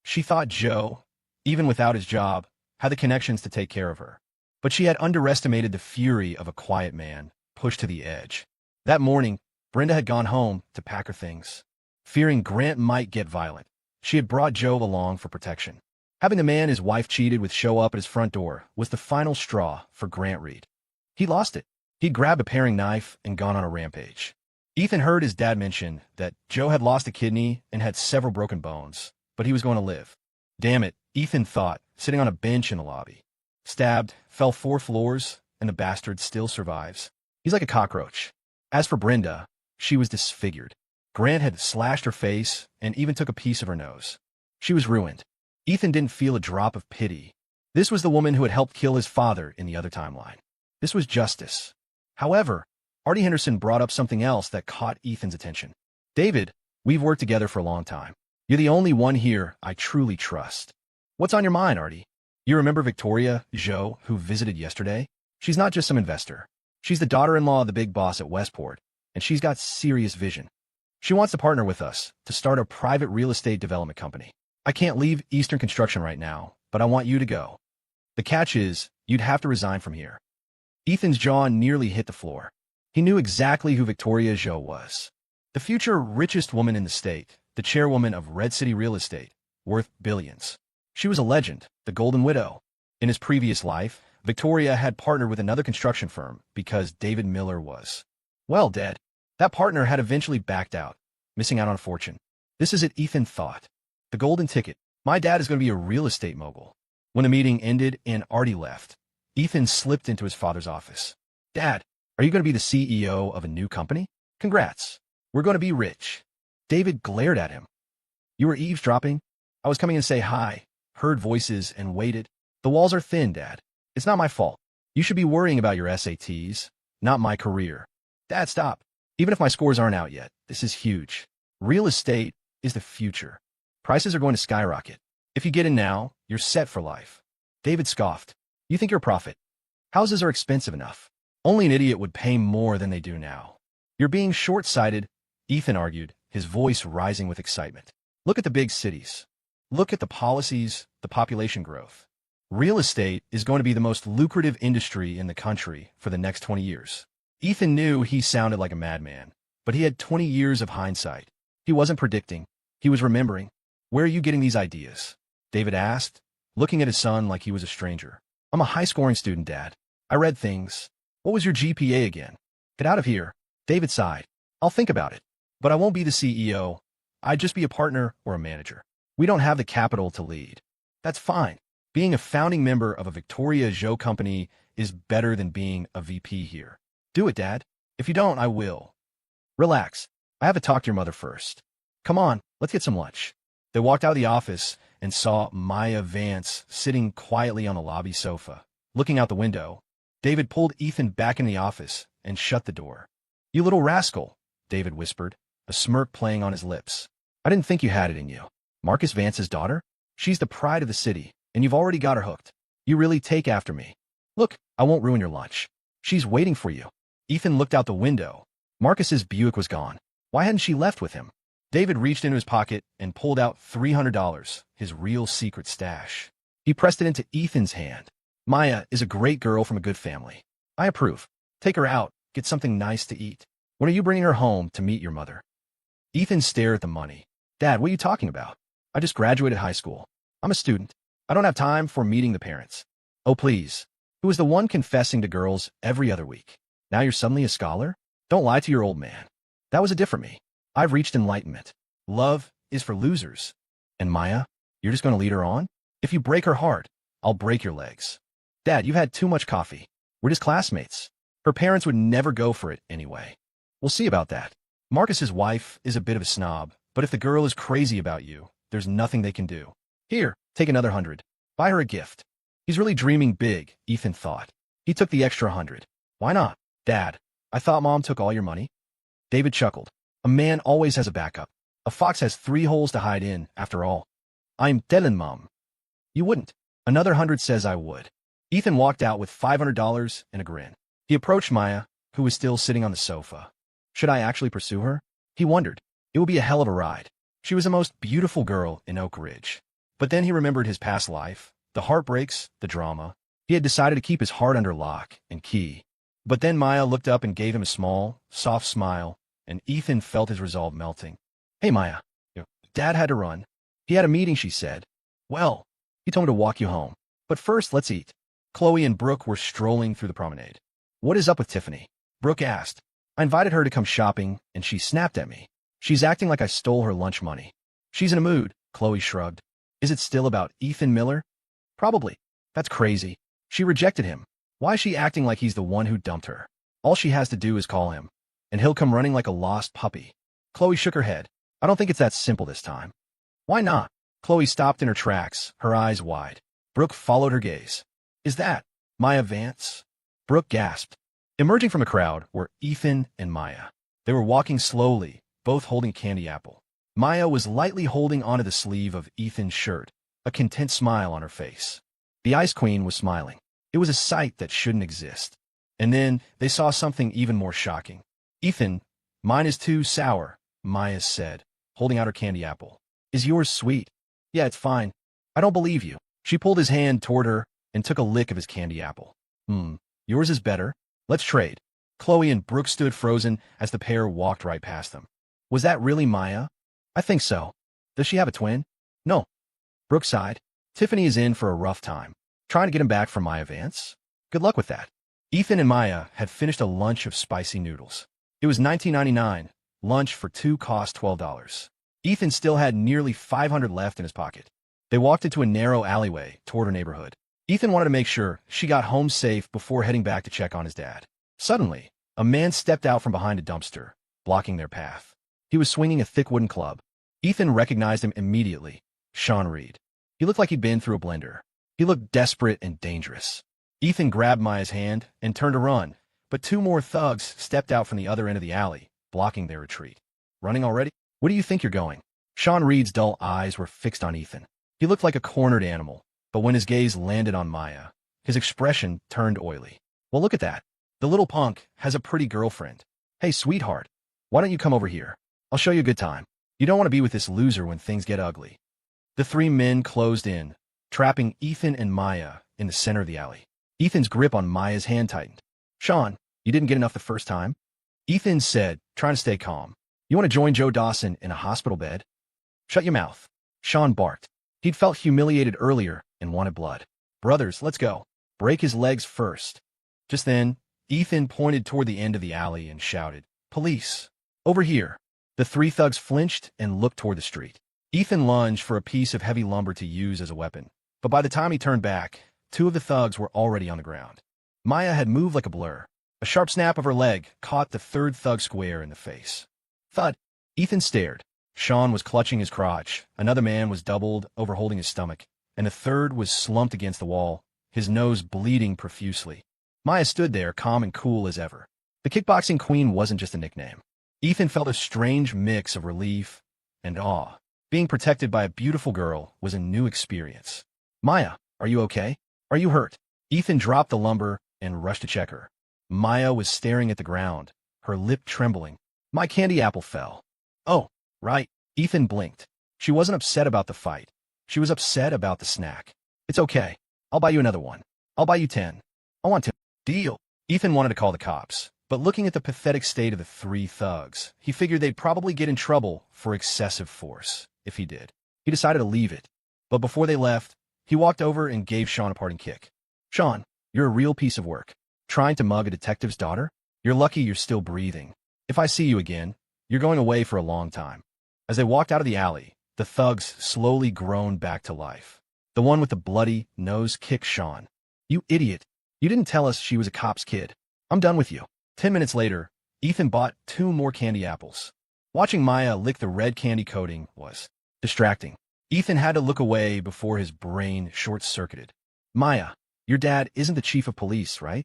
She thought Joe, even without his job, had the connections to take care of her. But she had underestimated the fury of a quiet man, pushed to the edge. That morning, Brenda had gone home to pack her things. Fearing Grant might get violent, she had brought Joe along for protection. Having the man his wife cheated with show up at his front door was the final straw for Grant Reed. He lost it. He'd grabbed a paring knife and gone on a rampage. Ethan heard his dad mention that Joe had lost a kidney and had several broken bones, but he was going to live. Damn it, Ethan thought, sitting on a bench in the lobby. Stabbed, fell 4 floors, and the bastard still survives. He's like a cockroach. As for Brenda, she was disfigured. Grant had slashed her face and even took a piece of her nose. She was ruined. Ethan didn't feel a drop of pity. This was the woman who had helped kill his father in the other timeline. This was justice. However, Artie Henderson brought up something else that caught Ethan's attention. David, we've worked together for a long time. You're the only one here I truly trust. What's on your mind, Artie? You remember Victoria, Joe, who visited yesterday? She's not just some investor. She's the daughter-in-law of the big boss at Westport, and she's got serious vision. She wants to partner with us to start a private real estate development company. I can't leave Eastern Construction right now, but I want you to go. The catch is, you'd have to resign from here. Ethan's jaw nearly hit the floor. He knew exactly who Victoria Joe was. The future richest woman in the state, the chairwoman of Red City Real Estate, worth billions. She was a legend, the Golden Widow. In his previous life, Victoria had partnered with another construction firm because David Miller was, well, dead. That partner had eventually backed out, missing out on a fortune. This is it, Ethan thought. The golden ticket. My dad is going to be a real estate mogul. When the meeting ended and Artie left, Ethan slipped into his father's office. Dad, are you going to be the CEO of a new company? Congrats. We're going to be rich. David glared at him. You were eavesdropping? I was coming in to say hi, heard voices, and waited. The walls are thin, Dad. It's not my fault. You should be worrying about your SATs, not my career. Dad, stop. Even if my scores aren't out yet, this is huge. Real estate is the future. Prices are going to skyrocket. If you get in now, you're set for life. David scoffed. You think you're a prophet? Houses are expensive enough. Only an idiot would pay more than they do now. You're being short-sighted, Ethan argued, his voice rising with excitement. Look at the big cities. Look at the policies, the population growth. Real estate is going to be the most lucrative industry in the country for the next 20 years. Ethan knew he sounded like a madman, but he had 20 years of hindsight. He wasn't predicting. He was remembering. Where are you getting these ideas? David asked, looking at his son like he was a stranger. I'm a high-scoring student, Dad. I read things. What was your GPA again? Get out of here. David sighed. I'll think about it. But I won't be the CEO. I'd just be a partner or a manager. We don't have the capital to lead. That's fine. Being a founding member of a Victoria Joe company is better than being a VP here. Do it, Dad. If you don't, I will. Relax. I have to talk to your mother first. Come on, let's get some lunch. They walked out of the office and saw Maya Vance sitting quietly on the lobby sofa. Looking out the window, David pulled Ethan back in the office and shut the door. You little rascal, David whispered, a smirk playing on his lips. I didn't think you had it in you. Marcus Vance's daughter? She's the pride of the city, and you've already got her hooked. You really take after me. Look, I won't ruin your lunch. She's waiting for you. Ethan looked out the window. Marcus's Buick was gone. Why hadn't she left with him? David reached into his pocket and pulled out $300, his real secret stash. He pressed it into Ethan's hand. Maya is a great girl from a good family. I approve. Take her out, get something nice to eat. When are you bringing her home to meet your mother? Ethan stared at the money. Dad, what are you talking about? I just graduated high school. I'm a student. I don't have time for meeting the parents. Oh, please. Who was the one confessing to girls every other week? Now you're suddenly a scholar? Don't lie to your old man. That was a different me. I've reached enlightenment. Love is for losers. And Maya, you're just going to lead her on? If you break her heart, I'll break your legs. Dad, you've had too much coffee. We're just classmates. Her parents would never go for it anyway. We'll see about that. Marcus's wife is a bit of a snob, but if the girl is crazy about you, there's nothing they can do. Here, take another 100. Buy her a gift. He's really dreaming big, Ethan thought. He took the extra 100. Why not? Dad, I thought Mom took all your money. David chuckled. A man always has a backup. A fox has 3 holes to hide in, after all. I'm telling Mom. You wouldn't. Another 100 says I would. Ethan walked out with $500 and a grin. He approached Maya, who was still sitting on the sofa. Should I actually pursue her? He wondered. It would be a hell of a ride. She was the most beautiful girl in Oak Ridge. But then he remembered his past life, the heartbreaks, the drama. He had decided to keep his heart under lock and key. But then Maya looked up and gave him a small, soft smile, and Ethan felt his resolve melting. Hey, Maya. Dad had to run. He had a meeting, she said. Well, he told me to walk you home. But first, let's eat. Chloe and Brooke were strolling through the promenade. What is up with Tiffany? Brooke asked. I invited her to come shopping, and she snapped at me. She's acting like I stole her lunch money. She's in a mood, Chloe shrugged. Is it still about Ethan Miller? Probably. That's crazy. She rejected him. Why is she acting like he's the one who dumped her? All she has to do is call him, and he'll come running like a lost puppy. Chloe shook her head. I don't think it's that simple this time. Why not? Chloe stopped in her tracks, her eyes wide. Brooke followed her gaze. Is that Maya Vance? Brooke gasped. Emerging from a crowd were Ethan and Maya. They were walking slowly, both holding a candy apple. Maya was lightly holding onto the sleeve of Ethan's shirt, a content smile on her face. The Ice Queen was smiling. It was a sight that shouldn't exist. And then they saw something even more shocking. Ethan, mine is too sour, Maya said, holding out her candy apple. Is yours sweet? Yeah, it's fine. I don't believe you. She pulled his hand toward her and took a lick of his candy apple. Yours is better. Let's trade. Chloe and Brooke stood frozen as the pair walked right past them. Was that really Maya? I think so. Does she have a twin? No. Brooke sighed. Tiffany is in for a rough time. Trying to get him back from Maya Vance? Good luck with that. Ethan and Maya had finished a lunch of spicy noodles. It was $19.99. Lunch for 2 cost $12. Ethan still had nearly $500 left in his pocket. They walked into a narrow alleyway toward her neighborhood. Ethan wanted to make sure she got home safe before heading back to check on his dad. Suddenly, a man stepped out from behind a dumpster, blocking their path. He was swinging a thick wooden club. Ethan recognized him immediately. Sean Reed. He looked like he'd been through a blender. He looked desperate and dangerous. Ethan grabbed Maya's hand and turned to run, but 2 more thugs stepped out from the other end of the alley, blocking their retreat. Running already? Where do you think you're going? Sean Reed's dull eyes were fixed on Ethan. He looked like a cornered animal, but when his gaze landed on Maya, his expression turned oily. Well, look at that. The little punk has a pretty girlfriend. Hey, sweetheart, why don't you come over here? I'll show you a good time. You don't want to be with this loser when things get ugly. The 3 men closed in, trapping Ethan and Maya in the center of the alley. Ethan's grip on Maya's hand tightened. Sean, you didn't get enough the first time? Ethan said, trying to stay calm. You want to join Joe Dawson in a hospital bed? Shut your mouth. Sean barked. He'd felt humiliated earlier and wanted blood. Brothers, let's go. Break his legs first. Just then, Ethan pointed toward the end of the alley and shouted, Police! Over here! The 3 thugs flinched and looked toward the street. Ethan lunged for a piece of heavy lumber to use as a weapon, but by the time he turned back, 2 of the thugs were already on the ground. Maya had moved like a blur. A sharp snap of her leg caught the 3rd thug square in the face. Thud! Ethan stared. Sean was clutching his crotch, another man was doubled over holding his stomach, and the 3rd was slumped against the wall, his nose bleeding profusely. Maya stood there, calm and cool as ever. The kickboxing queen wasn't just a nickname. Ethan felt a strange mix of relief and awe. Being protected by a beautiful girl was a new experience. Maya, are you okay? Are you hurt? Ethan dropped the lumber and rushed to check her. Maya was staring at the ground, her lip trembling. My candy apple fell. Oh, right. Ethan blinked. She wasn't upset about the fight. She was upset about the snack. It's okay. I'll buy you another one. I'll buy you 10. I want to. Deal. Ethan wanted to call the cops, but looking at the pathetic state of the three thugs, he figured they'd probably get in trouble for excessive force if he did. He decided to leave it. But before they left, he walked over and gave Sean a parting kick. Sean, you're a real piece of work. Trying to mug a detective's daughter? You're lucky you're still breathing. If I see you again, you're going away for a long time. As they walked out of the alley, the thugs slowly groaned back to life. The one with the bloody nose kicked Sean. You idiot. You didn't tell us she was a cop's kid. I'm done with you. 10 minutes later, Ethan bought 2 more candy apples. Watching Maya lick the red candy coating was distracting. Ethan had to look away before his brain short-circuited. Maya, your dad isn't the chief of police, right?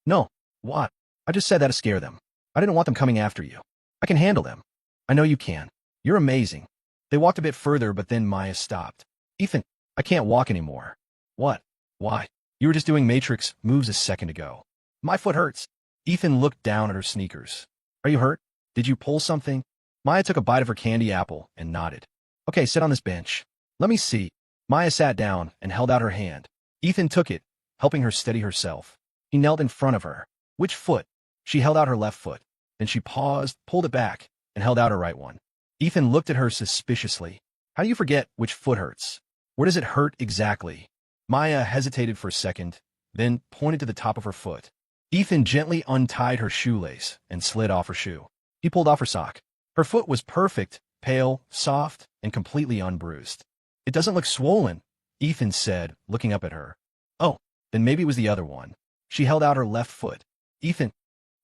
No. What? I just said that to scare them. I didn't want them coming after you. I can handle them. I know you can. You're amazing. They walked a bit further, but then Maya stopped. Ethan, I can't walk anymore. What? Why? You were just doing Matrix moves a second ago. My foot hurts. Ethan looked down at her sneakers. Are you hurt? Did you pull something? Maya took a bite of her candy apple and nodded. Okay, sit on this bench. Let me see. Maya sat down and held out her hand. Ethan took it, helping her steady herself. He knelt in front of her. Which foot? She held out her left foot. Then she paused, pulled it back, and held out her right one. Ethan looked at her suspiciously. How do you forget which foot hurts? Where does it hurt exactly? Maya hesitated for a second, then pointed to the top of her foot. Ethan gently untied her shoelace and slid off her shoe. He pulled off her sock. Her foot was perfect, pale, soft, and completely unbruised. It doesn't look swollen, Ethan said, looking up at her. Oh, then maybe it was the other one. She held out her left foot. Ethan.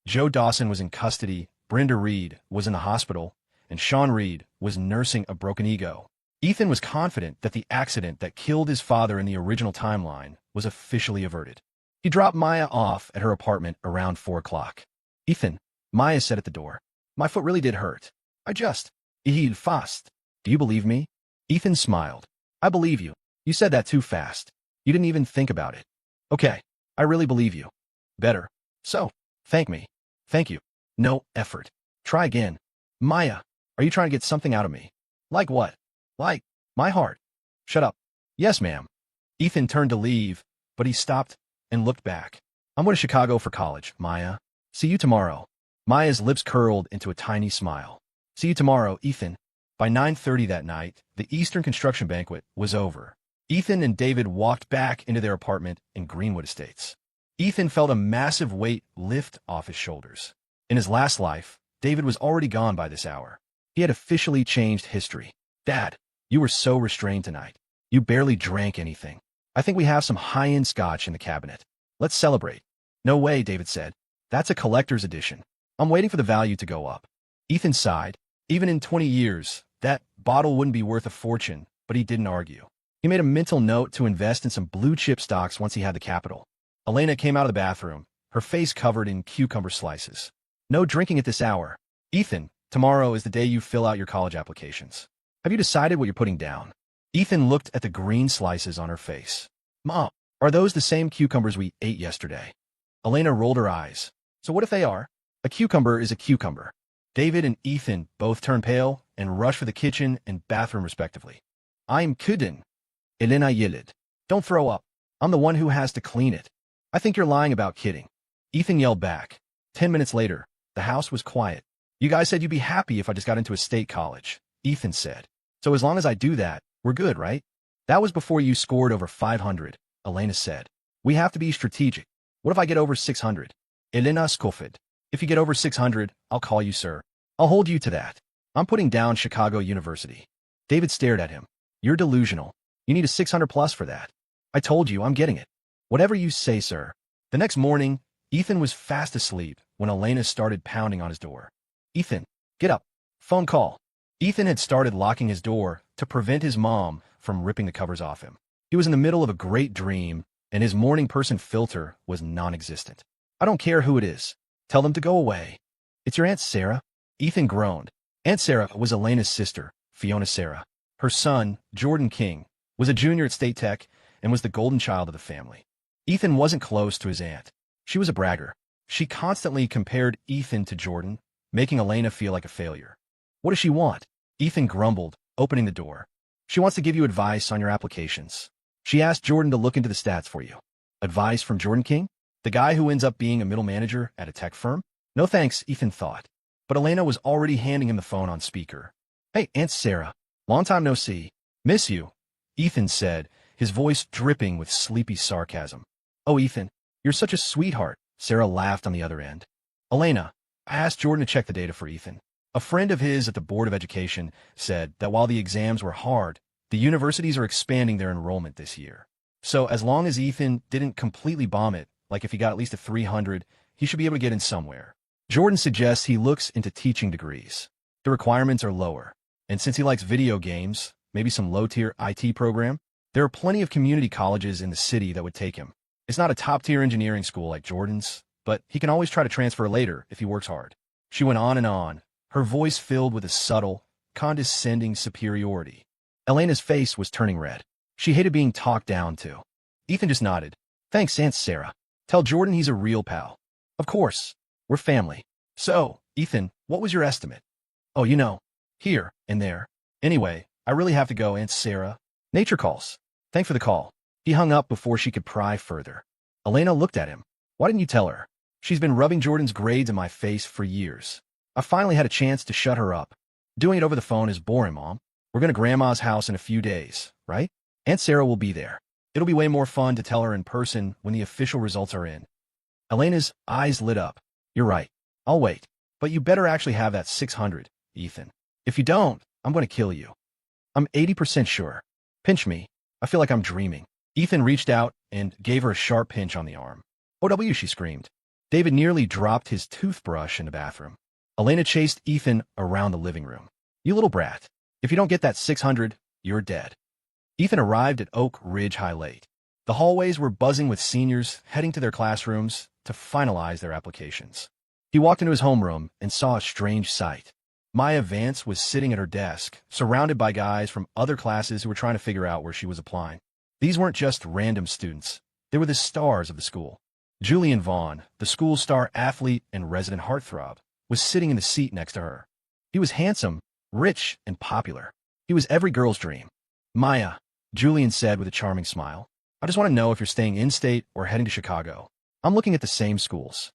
Joe Dawson was in custody, Brenda Reed was in the hospital, and Sean Reed was nursing a broken ego. Ethan was confident that the accident that killed his father in the original timeline was officially averted. He dropped Maya off at her apartment around 4 o'clock. Ethan, Maya said at the door, my foot really did hurt. I just healed fast. Do you believe me? Ethan smiled. I believe you. You said that too fast. You didn't even think about it. Okay, I really believe you. Better. So, thank me. Thank you. No effort. Try again. Maya, are you trying to get something out of me? Like what? Like, my heart. Shut up. Yes, ma'am. Ethan turned to leave, but he stopped and looked back. I'm going to Chicago for college, Maya. See you tomorrow. Maya's lips curled into a tiny smile. See you tomorrow, Ethan. By 9:30 that night, the Eastern construction banquet was over. Ethan and David walked back into their apartment in Greenwood Estates. Ethan felt a massive weight lift off his shoulders. In his last life, David was already gone by this hour. He had officially changed history. Dad, you were so restrained tonight. You barely drank anything. I think we have some high-end scotch in the cabinet. Let's celebrate. No way, David said. That's a collector's edition. I'm waiting for the value to go up. Ethan sighed. Even in 20 years, that bottle wouldn't be worth a fortune, but he didn't argue. He made a mental note to invest in some blue-chip stocks once he had the capital. Elena came out of the bathroom, her face covered in cucumber slices. No drinking at this hour. Ethan, tomorrow is the day you fill out your college applications. Have you decided what you're putting down? Ethan looked at the green slices on her face. Mom, are those the same cucumbers we ate yesterday? Elena rolled her eyes. So what if they are? A cucumber is a cucumber. David and Ethan both turned pale and rushed for the kitchen and bathroom respectively. I'm kidding. Elena yelled. Don't throw up. I'm the one who has to clean it. I think you're lying about kidding. Ethan yelled back. 10 minutes later, the house was quiet. You guys said you'd be happy if I just got into a state college, Ethan said. So as long as I do that, we're good, right? That was before you scored over 500, Elena said. We have to be strategic. What if I get over 600? Elena scoffed. If you get over 600, I'll call you sir. I'll hold you to that. I'm putting down Chicago University. David stared at him. You're delusional. You need a 600 plus for that. I told you I'm getting it. Whatever you say, sir. The next morning, Ethan was fast asleep when Elena started pounding on his door. Ethan, get up. Phone call. Ethan had started locking his door to prevent his mom from ripping the covers off him. He was in the middle of a great dream, and his morning person filter was non-existent. I don't care who it is. Tell them to go away. It's your Aunt Sarah? Ethan groaned. Aunt Sarah was Elena's sister, Fiona Sarah. Her son, Jordan King, was a junior at State Tech and was the golden child of the family. Ethan wasn't close to his aunt. She was a bragger. She constantly compared Ethan to Jordan, making Elena feel like a failure. What does she want? Ethan grumbled, opening the door. She wants to give you advice on your applications. She asked Jordan to look into the stats for you. Advice from Jordan King? The guy who ends up being a middle manager at a tech firm? No thanks, Ethan thought. But Elena was already handing him the phone on speaker. Hey, Aunt Sarah. Long time no see. Miss you, Ethan said, his voice dripping with sleepy sarcasm. Oh, Ethan, you're such a sweetheart, Sarah laughed on the other end. Elena, I asked Jordan to check the data for Ethan. A friend of his at the Board of Education said that while the exams were hard, the universities are expanding their enrollment this year. So as long as Ethan didn't completely bomb it, like if he got at least a 300, he should be able to get in somewhere. Jordan suggests he looks into teaching degrees. The requirements are lower. And since he likes video games, maybe some low-tier IT program, there are plenty of community colleges in the city that would take him. It's not a top-tier engineering school like Jordan's, but he can always try to transfer later if he works hard. She went on, her voice filled with a subtle, condescending superiority. Elena's face was turning red. She hated being talked down to. Ethan just nodded. Thanks, Aunt Sarah. Tell Jordan he's a real pal. Of course. We're family. So, Ethan, what was your estimate? Oh, here and there. Anyway, I really have to go, Aunt Sarah. Nature calls. Thanks for the call. He hung up before she could pry further. Elena looked at him. Why didn't you tell her? She's been rubbing Jordan's grades in my face for years. I finally had a chance to shut her up. Doing it over the phone is boring, Mom. We're going to Grandma's house in a few days, right? Aunt Sarah will be there. It'll be way more fun to tell her in person when the official results are in. Elena's eyes lit up. You're right. I'll wait. But you better actually have that 600, Ethan. If you don't, I'm going to kill you. I'm 80% sure. Pinch me. I feel like I'm dreaming. Ethan reached out and gave her a sharp pinch on the arm. OW, she screamed. David nearly dropped his toothbrush in the bathroom. Elena chased Ethan around the living room. You little brat. If you don't get that 600, you're dead. Ethan arrived at Oak Ridge High late. The hallways were buzzing with seniors heading to their classrooms to finalize their applications. He walked into his homeroom and saw a strange sight. Maya Vance was sitting at her desk, surrounded by guys from other classes who were trying to figure out where she was applying. These weren't just random students. They were the stars of the school. Julian Vaughn, the school's star athlete and resident heartthrob, was sitting in the seat next to her. He was handsome, rich, and popular. He was every girl's dream. Maya, Julian said with a charming smile, I just want to know if you're staying in-state or heading to Chicago. I'm looking at the same schools.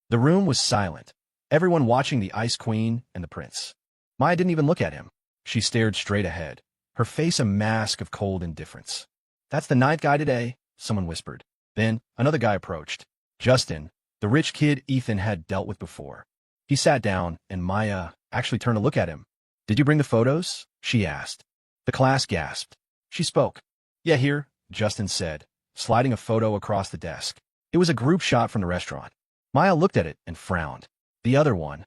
The room was silent, everyone watching the Ice Queen and the Prince. Maya didn't even look at him. She stared straight ahead, her face a mask of cold indifference. That's the ninth guy today, someone whispered. Then another guy approached. Justin, the rich kid Ethan had dealt with before. He sat down, and Maya actually turned to look at him. Did you bring the photos? She asked. The class gasped. She spoke. Yeah, here, Justin said, sliding a photo across the desk. It was a group shot from the restaurant. Maya looked at it and frowned. The other one.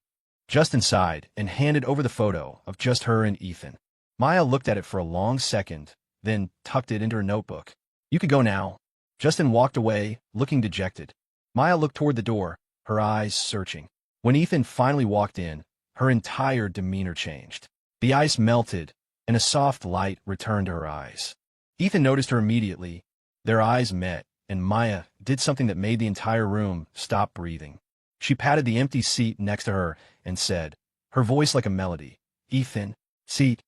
Justin sighed and handed over the photo of just her and Ethan. Maya looked at it for a long second, then tucked it into her notebook. You could go now. Justin walked away, looking dejected. Maya looked toward the door, her eyes searching. When Ethan finally walked in, her entire demeanor changed. The ice melted, and a soft light returned to her eyes. Ethan noticed her immediately. Their eyes met, and Maya did something that made the entire room stop breathing. She patted the empty seat next to her and said, her voice like a melody, Ethan, seat.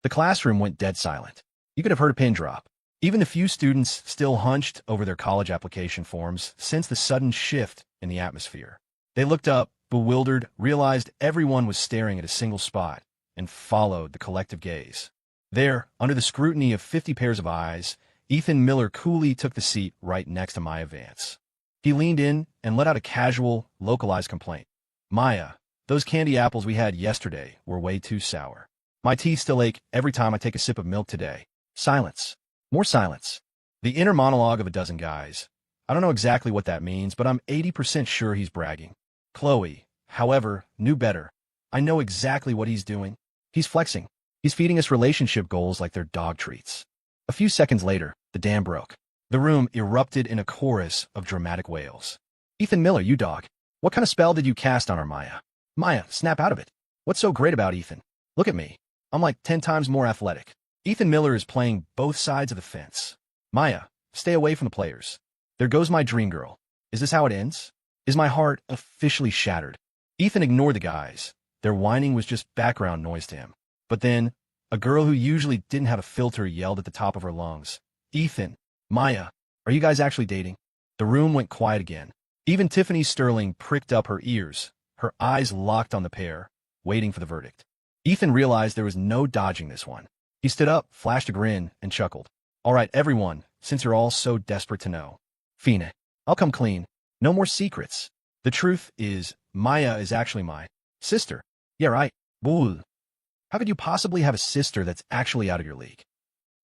The classroom went dead silent. You could have heard a pin drop. Even the few students still hunched over their college application forms sensed the sudden shift in the atmosphere. They looked up, bewildered, realized everyone was staring at a single spot, and followed the collective gaze. There, under the scrutiny of 50 pairs of eyes, Ethan Miller coolly took the seat right next to Maya Vance. He leaned in and let out a casual, localized complaint. Maya, those candy apples we had yesterday were way too sour. My teeth still ache every time I take a sip of milk today. Silence. More silence. The inner monologue of a dozen guys. I don't know exactly what that means, but I'm 80% sure he's bragging. Chloe, however, knew better. I know exactly what he's doing. He's flexing. He's feeding us relationship goals like they're dog treats. A few seconds later, the dam broke. The room erupted in a chorus of dramatic wails. Ethan Miller, you dog. What kind of spell did you cast on our Maya? Maya, snap out of it. What's so great about Ethan? Look at me. I'm like 10 times more athletic. Ethan Miller is playing both sides of the fence. Maya, stay away from the players. There goes my dream girl. Is this how it ends? Is my heart officially shattered? Ethan ignored the guys. Their whining was just background noise to him. But then, a girl who usually didn't have a filter yelled at the top of her lungs. Ethan, Maya, are you guys actually dating? The room went quiet again. Even Tiffany Sterling pricked up her ears, her eyes locked on the pair, waiting for the verdict. Ethan realized there was no dodging this one. He stood up, flashed a grin, and chuckled. All right, everyone, since you're all so desperate to know. Fina, I'll come clean. No more secrets. The truth is, Maya is actually my sister. Yeah, right. Bull. How could you possibly have a sister that's actually out of your league?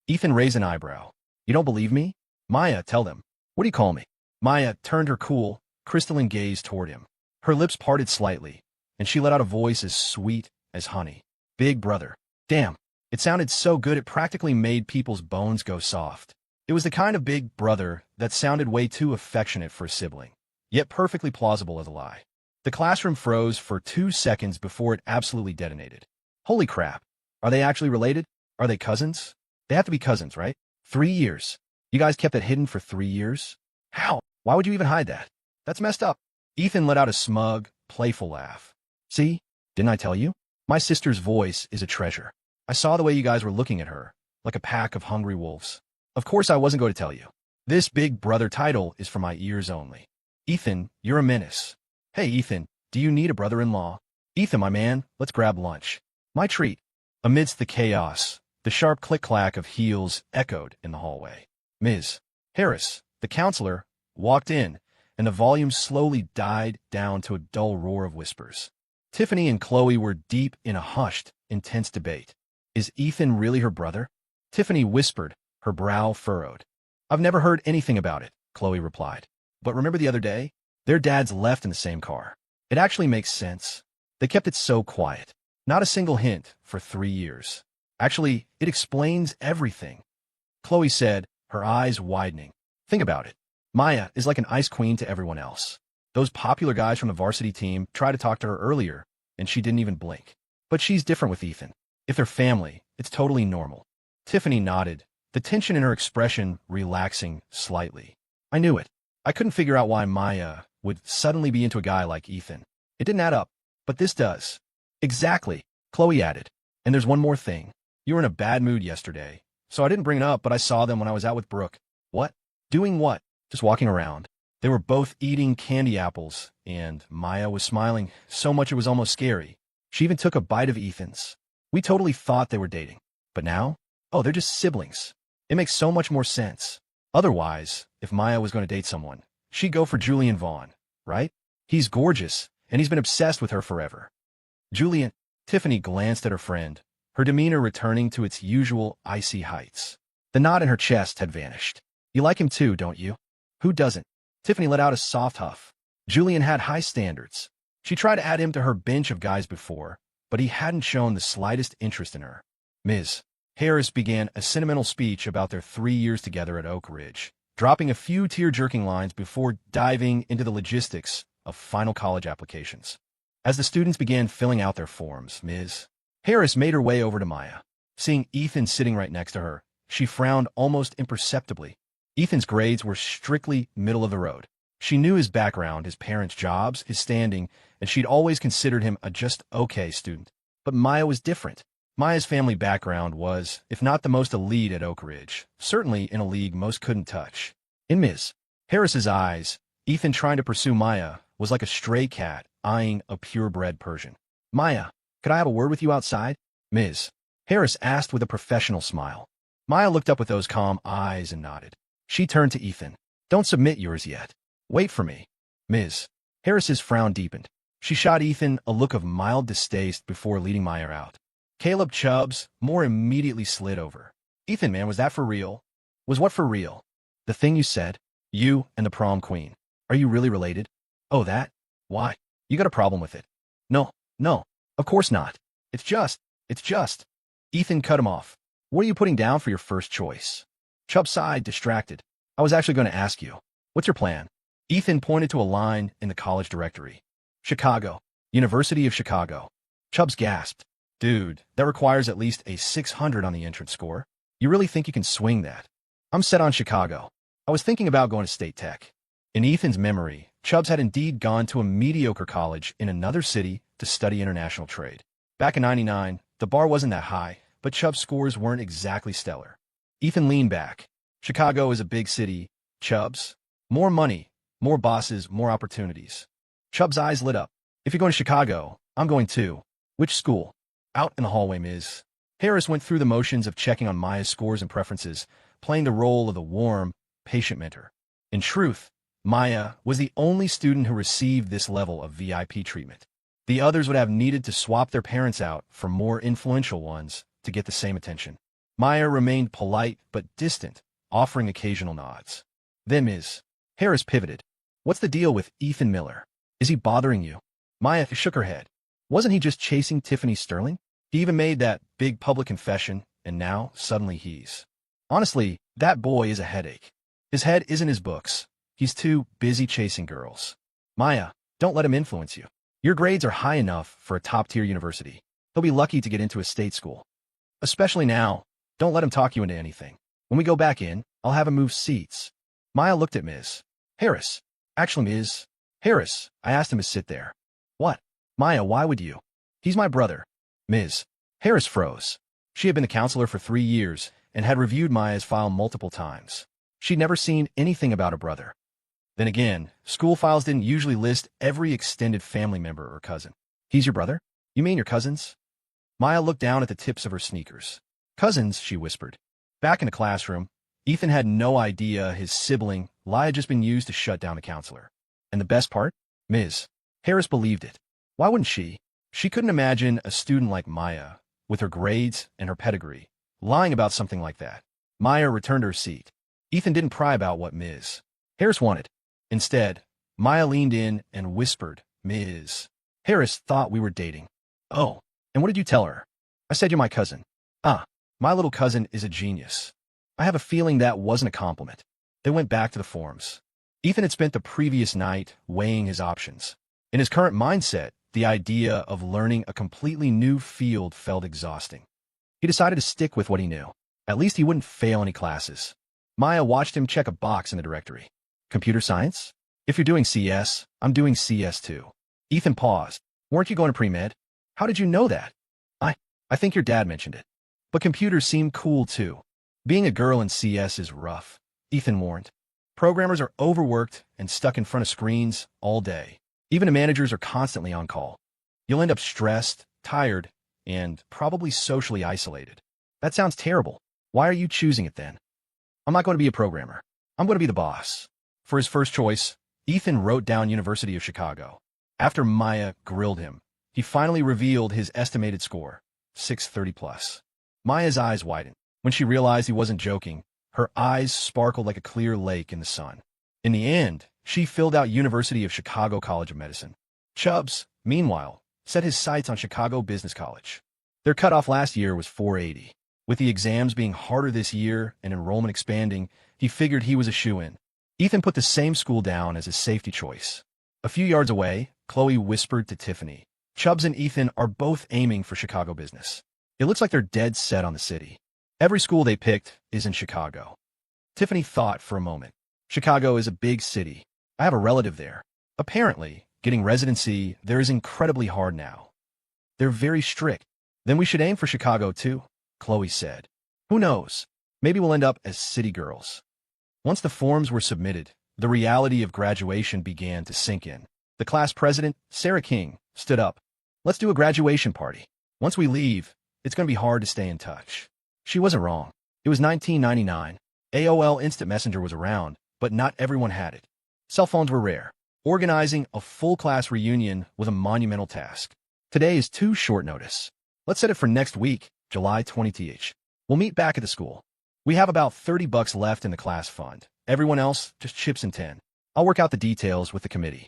Ethan raised an eyebrow. You don't believe me? Maya, tell them. What do you call me? Maya turned her cool, crystalline gaze toward him. Her lips parted slightly, and she let out a voice as sweet as honey. Big brother. Damn. It sounded so good it practically made people's bones go soft. It was the kind of big brother that sounded way too affectionate for a sibling, yet perfectly plausible as a lie. The classroom froze for 2 seconds before it absolutely detonated. Holy crap. Are they actually related? Are they cousins? They have to be cousins, right? 3 years. You guys kept it hidden for 3 years? How? Why would you even hide that? That's messed up. Ethan let out a smug, playful laugh. See? Didn't I tell you? My sister's voice is a treasure. I saw the way you guys were looking at her, like a pack of hungry wolves. Of course I wasn't going to tell you. This big brother title is for my ears only. Ethan, you're a menace. Hey, Ethan, do you need a brother-in-law? Ethan, my man, let's grab lunch. My treat. Amidst the chaos, the sharp click-clack of heels echoed in the hallway. Ms. Harris, the counselor, walked in, and the volume slowly died down to a dull roar of whispers. Tiffany and Chloe were deep in a hushed, intense debate. Is Ethan really her brother? Tiffany whispered, her brow furrowed. I've never heard anything about it, Chloe replied. But remember the other day? Their dads left in the same car. It actually makes sense. They kept it so quiet. Not a single hint for 3 years. Actually, it explains everything. Chloe said, her eyes widening. Think about it. Maya is like an ice queen to everyone else. Those popular guys from the varsity team tried to talk to her earlier, and she didn't even blink. But she's different with Ethan. If they're family, it's totally normal. Tiffany nodded, the tension in her expression relaxing slightly. I knew it. I couldn't figure out why Maya would suddenly be into a guy like Ethan. It didn't add up, but this does. Exactly, Chloe added. And there's one more thing. You were in a bad mood yesterday, so I didn't bring it up, but I saw them when I was out with Brooke. What? Doing what? Just walking around. They were both eating candy apples, and Maya was smiling so much it was almost scary. She even took a bite of Ethan's. We totally thought they were dating. But now? Oh, they're just siblings. It makes so much more sense. Otherwise, if Maya was going to date someone, she'd go for Julian Vaughn, right? He's gorgeous, and he's been obsessed with her forever. Julian, Tiffany glanced at her friend, her demeanor returning to its usual icy heights. The knot in her chest had vanished. You like him too, don't you? Who doesn't? Tiffany let out a soft huff. Julian had high standards. She tried to add him to her bench of guys before, but he hadn't shown the slightest interest in her. Ms. Harris began a sentimental speech about their 3 years together at Oak Ridge, dropping a few tear-jerking lines before diving into the logistics of final college applications. As the students began filling out their forms, Ms. Harris made her way over to Maya. Seeing Ethan sitting right next to her, she frowned almost imperceptibly. Ethan's grades were strictly middle of the road. She knew his background, his parents' jobs, his standing, and she'd always considered him a just okay student. But Maya was different. Maya's family background was, if not the most elite at Oak Ridge, certainly in a league most couldn't touch. In Ms. Harris's eyes, Ethan trying to pursue Maya was like a stray cat eyeing a purebred Persian. Maya, could I have a word with you outside? Ms. Harris asked with a professional smile. Maya looked up with those calm eyes and nodded. She turned to Ethan. Don't submit yours yet. Wait for me. Ms. Harris's frown deepened. She shot Ethan a look of mild distaste before leading Maya out. Caleb Chubb's more immediately slid over. Ethan, man, was that for real? Was what for real? The thing you said? You and the prom queen. Are you really related? Oh, that? Why? You got a problem with it? No, of course not. It's just. Ethan cut him off. What are you putting down for your first choice? Chubb sighed, distracted. I was actually going to ask you. What's your plan? Ethan pointed to a line in the college directory. Chicago. University of Chicago. Chubbs gasped. Dude, that requires at least a 600 on the entrance score. You really think you can swing that? I'm set on Chicago. I was thinking about going to State Tech. In Ethan's memory, Chubbs had indeed gone to a mediocre college in another city to study international trade. Back in '99, the bar wasn't that high, but Chubbs' scores weren't exactly stellar. Ethan leaned back. Chicago is a big city. Chubbs? More money, more bosses, more opportunities. Chubbs' eyes lit up. If you're going to Chicago, I'm going too. Which school? Out in the hallway, Ms. Harris went through the motions of checking on Maya's scores and preferences, playing the role of the warm, patient mentor. In truth, Maya was the only student who received this level of VIP treatment. The others would have needed to swap their parents out for more influential ones to get the same attention. Maya remained polite but distant, offering occasional nods. Then Ms. Harris pivoted. What's the deal with Ethan Miller? Is he bothering you? Maya shook her head. Wasn't he just chasing Tiffany Sterling? He even made that big public confession, and now, suddenly he's... Honestly, that boy is a headache. His head isn't his books. He's too busy chasing girls. Maya, don't let him influence you. Your grades are high enough for a top-tier university. He'll be lucky to get into a state school. Especially now, don't let him talk you into anything. When we go back in, I'll have him move seats. Maya looked at Ms. Harris. Actually, Ms. Harris, I asked him to sit there. What? Maya, why would you? He's my brother. Ms. Harris froze. She had been the counselor for 3 years and had reviewed Maya's file multiple times. She'd never seen anything about her brother. Then again, school files didn't usually list every extended family member or cousin. He's your brother? You mean your cousins? Maya looked down at the tips of her sneakers. Cousins, she whispered. Back in the classroom, Ethan had no idea his sibling lie had just been used to shut down the counselor. And the best part? Ms. Harris believed it. Why wouldn't she? She couldn't imagine a student like Maya, with her grades and her pedigree, lying about something like that. Maya returned to her seat. Ethan didn't pry about what Ms. Harris wanted. Instead, Maya leaned in and whispered, Ms. Harris thought we were dating. Oh, and what did you tell her? I said you're my cousin. Ah, my little cousin is a genius. I have a feeling that wasn't a compliment. They went back to the forums. Ethan had spent the previous night weighing his options. In his current mindset, the idea of learning a completely new field felt exhausting. He decided to stick with what he knew. At least he wouldn't fail any classes. Maya watched him check a box in the directory. Computer science? If you're doing CS, I'm doing CS too. Ethan paused. Weren't you going to pre-med? How did you know that? I think your dad mentioned it. But computers seem cool too. Being a girl in CS is rough, Ethan warned. Programmers are overworked and stuck in front of screens all day. Even the managers are constantly on call. You'll end up stressed, tired, and probably socially isolated. That sounds terrible. Why are you choosing it then? I'm not going to be a programmer. I'm going to be the boss. For his first choice, Ethan wrote down University of Chicago. After Maya grilled him, he finally revealed his estimated score, 630 plus. Maya's eyes widened. When she realized he wasn't joking, her eyes sparkled like a clear lake in the sun. In the end, she filled out University of Chicago College of Medicine. Chubbs, meanwhile, set his sights on Chicago Business College. Their cutoff last year was 480. With the exams being harder this year and enrollment expanding, he figured he was a shoo-in. Ethan put the same school down as his safety choice. A few yards away, Chloe whispered to Tiffany. Chubbs and Ethan are both aiming for Chicago business. It looks like they're dead set on the city. Every school they picked is in Chicago. Tiffany thought for a moment. Chicago is a big city. I have a relative there. Apparently, getting residency there is incredibly hard now. They're very strict. Then we should aim for Chicago too, Chloe said. Who knows? Maybe we'll end up as city girls. Once the forms were submitted, the reality of graduation began to sink in. The class president, Sarah King, stood up. Let's do a graduation party. Once we leave, it's going to be hard to stay in touch. She wasn't wrong. It was 1999. AOL Instant Messenger was around, but not everyone had it. Cell phones were rare. Organizing a full class reunion was a monumental task. Today is too short notice. Let's set it for next week, July 20th. We'll meet back at the school. We have about $30 left in the class fund. Everyone else just chips in 10. I'll work out the details with the committee.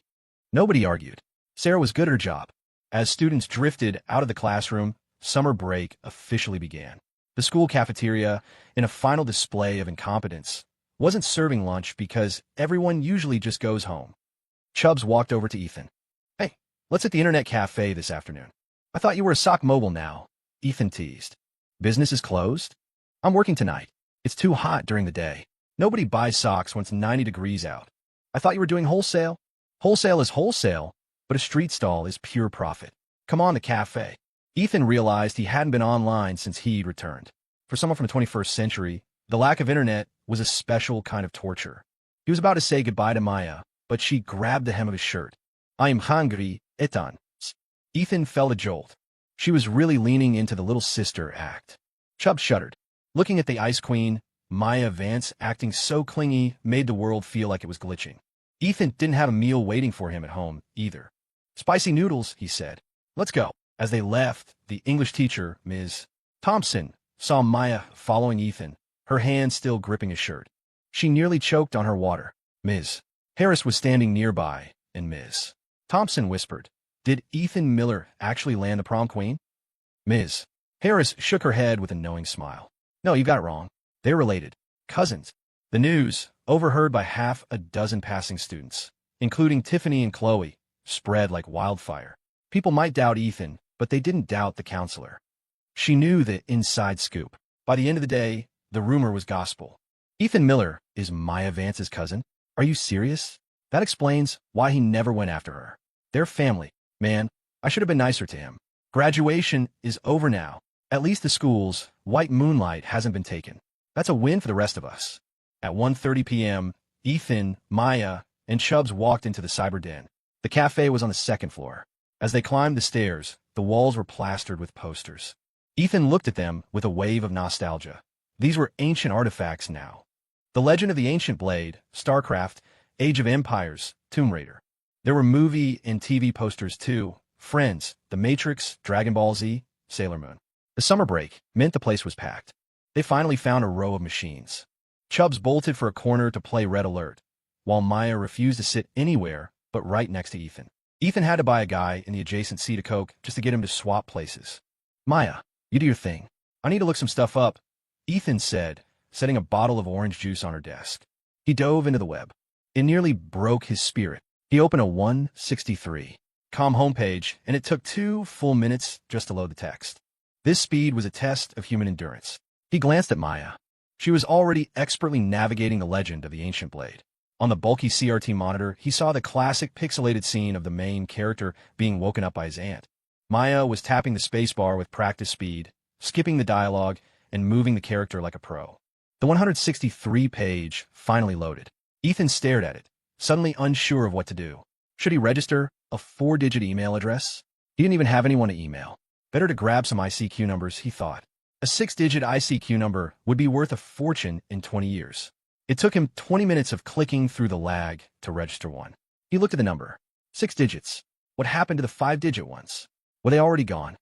Nobody argued. Sarah was good at her job. As students drifted out of the classroom, summer break officially began. The school cafeteria, in a final display of incompetence, wasn't serving lunch because everyone usually just goes home. Chubbs walked over to Ethan. Hey, let's hit the internet cafe this afternoon. I thought you were a sock mobile now, Ethan teased. Business is closed? I'm working tonight. It's too hot during the day. Nobody buys socks when it's 90 degrees out. I thought you were doing wholesale. Wholesale is wholesale, but a street stall is pure profit. Come on, the cafe. Ethan realized he hadn't been online since he'd returned. For someone from the 21st century, the lack of internet was a special kind of torture. He was about to say goodbye to Maya, but she grabbed the hem of his shirt. "I am hungry, Ethan." Ethan felt a jolt. She was really leaning into the little sister act. Chubb shuddered. Looking at the Ice Queen, Maya Vance acting so clingy made the world feel like it was glitching. Ethan didn't have a meal waiting for him at home, either. "Spicy noodles," he said. "Let's go." As they left, the English teacher, Ms. Thompson, saw Maya following Ethan, her hand still gripping his shirt. She nearly choked on her water. Ms. Harris was standing nearby, and Ms. Thompson whispered, "Did Ethan Miller actually land the prom queen?" Ms. Harris shook her head with a knowing smile. "No, you got it wrong. They're related. Cousins." The news, overheard by half a dozen passing students, including Tiffany and Chloe, spread like wildfire. People might doubt Ethan, but they didn't doubt the counselor. She knew the inside scoop. By the end of the day, the rumor was gospel. "Ethan Miller is Maya Vance's cousin? Are you serious? That explains why he never went after her. They're family. Man, I should have been nicer to him. Graduation is over now. At least the school's white moonlight hasn't been taken. That's a win for the rest of us." At 1:30 p.m., Ethan, Maya, and Chubbs walked into the cyber den. The cafe was on the second floor. As they climbed the stairs, the walls were plastered with posters. Ethan looked at them with a wave of nostalgia. These were ancient artifacts now. The Legend of the Ancient Blade, StarCraft, Age of Empires, Tomb Raider. There were movie and TV posters too. Friends, The Matrix, Dragon Ball Z, Sailor Moon. The summer break meant the place was packed. They finally found a row of machines. Chubbs bolted for a corner to play Red Alert, while Maya refused to sit anywhere but right next to Ethan. Ethan had to buy a guy in the adjacent seat a Coke just to get him to swap places. "Maya, you do your thing. I need to look some stuff up," Ethan said, setting a bottle of orange juice on her desk. He dove into the web. It nearly broke his spirit. He opened a 163.com homepage, and it took 2 full minutes just to load the text. This speed was a test of human endurance. He glanced at Maya. She was already expertly navigating the Legend of the Ancient Blade. On the bulky CRT monitor, he saw the classic pixelated scene of the main character being woken up by his aunt. Maya was tapping the spacebar with practice speed, skipping the dialogue, and moving the character like a pro. The 163 page finally loaded. Ethan stared at it, suddenly unsure of what to do. Should he register a 4-digit email address? He didn't even have anyone to email. Better to grab some ICQ numbers, he thought. A 6-digit ICQ number would be worth a fortune in 20 years. It took him 20 minutes of clicking through the lag to register one. He looked at the number. 6 digits. What happened to the 5-digit ones? Were they already gone?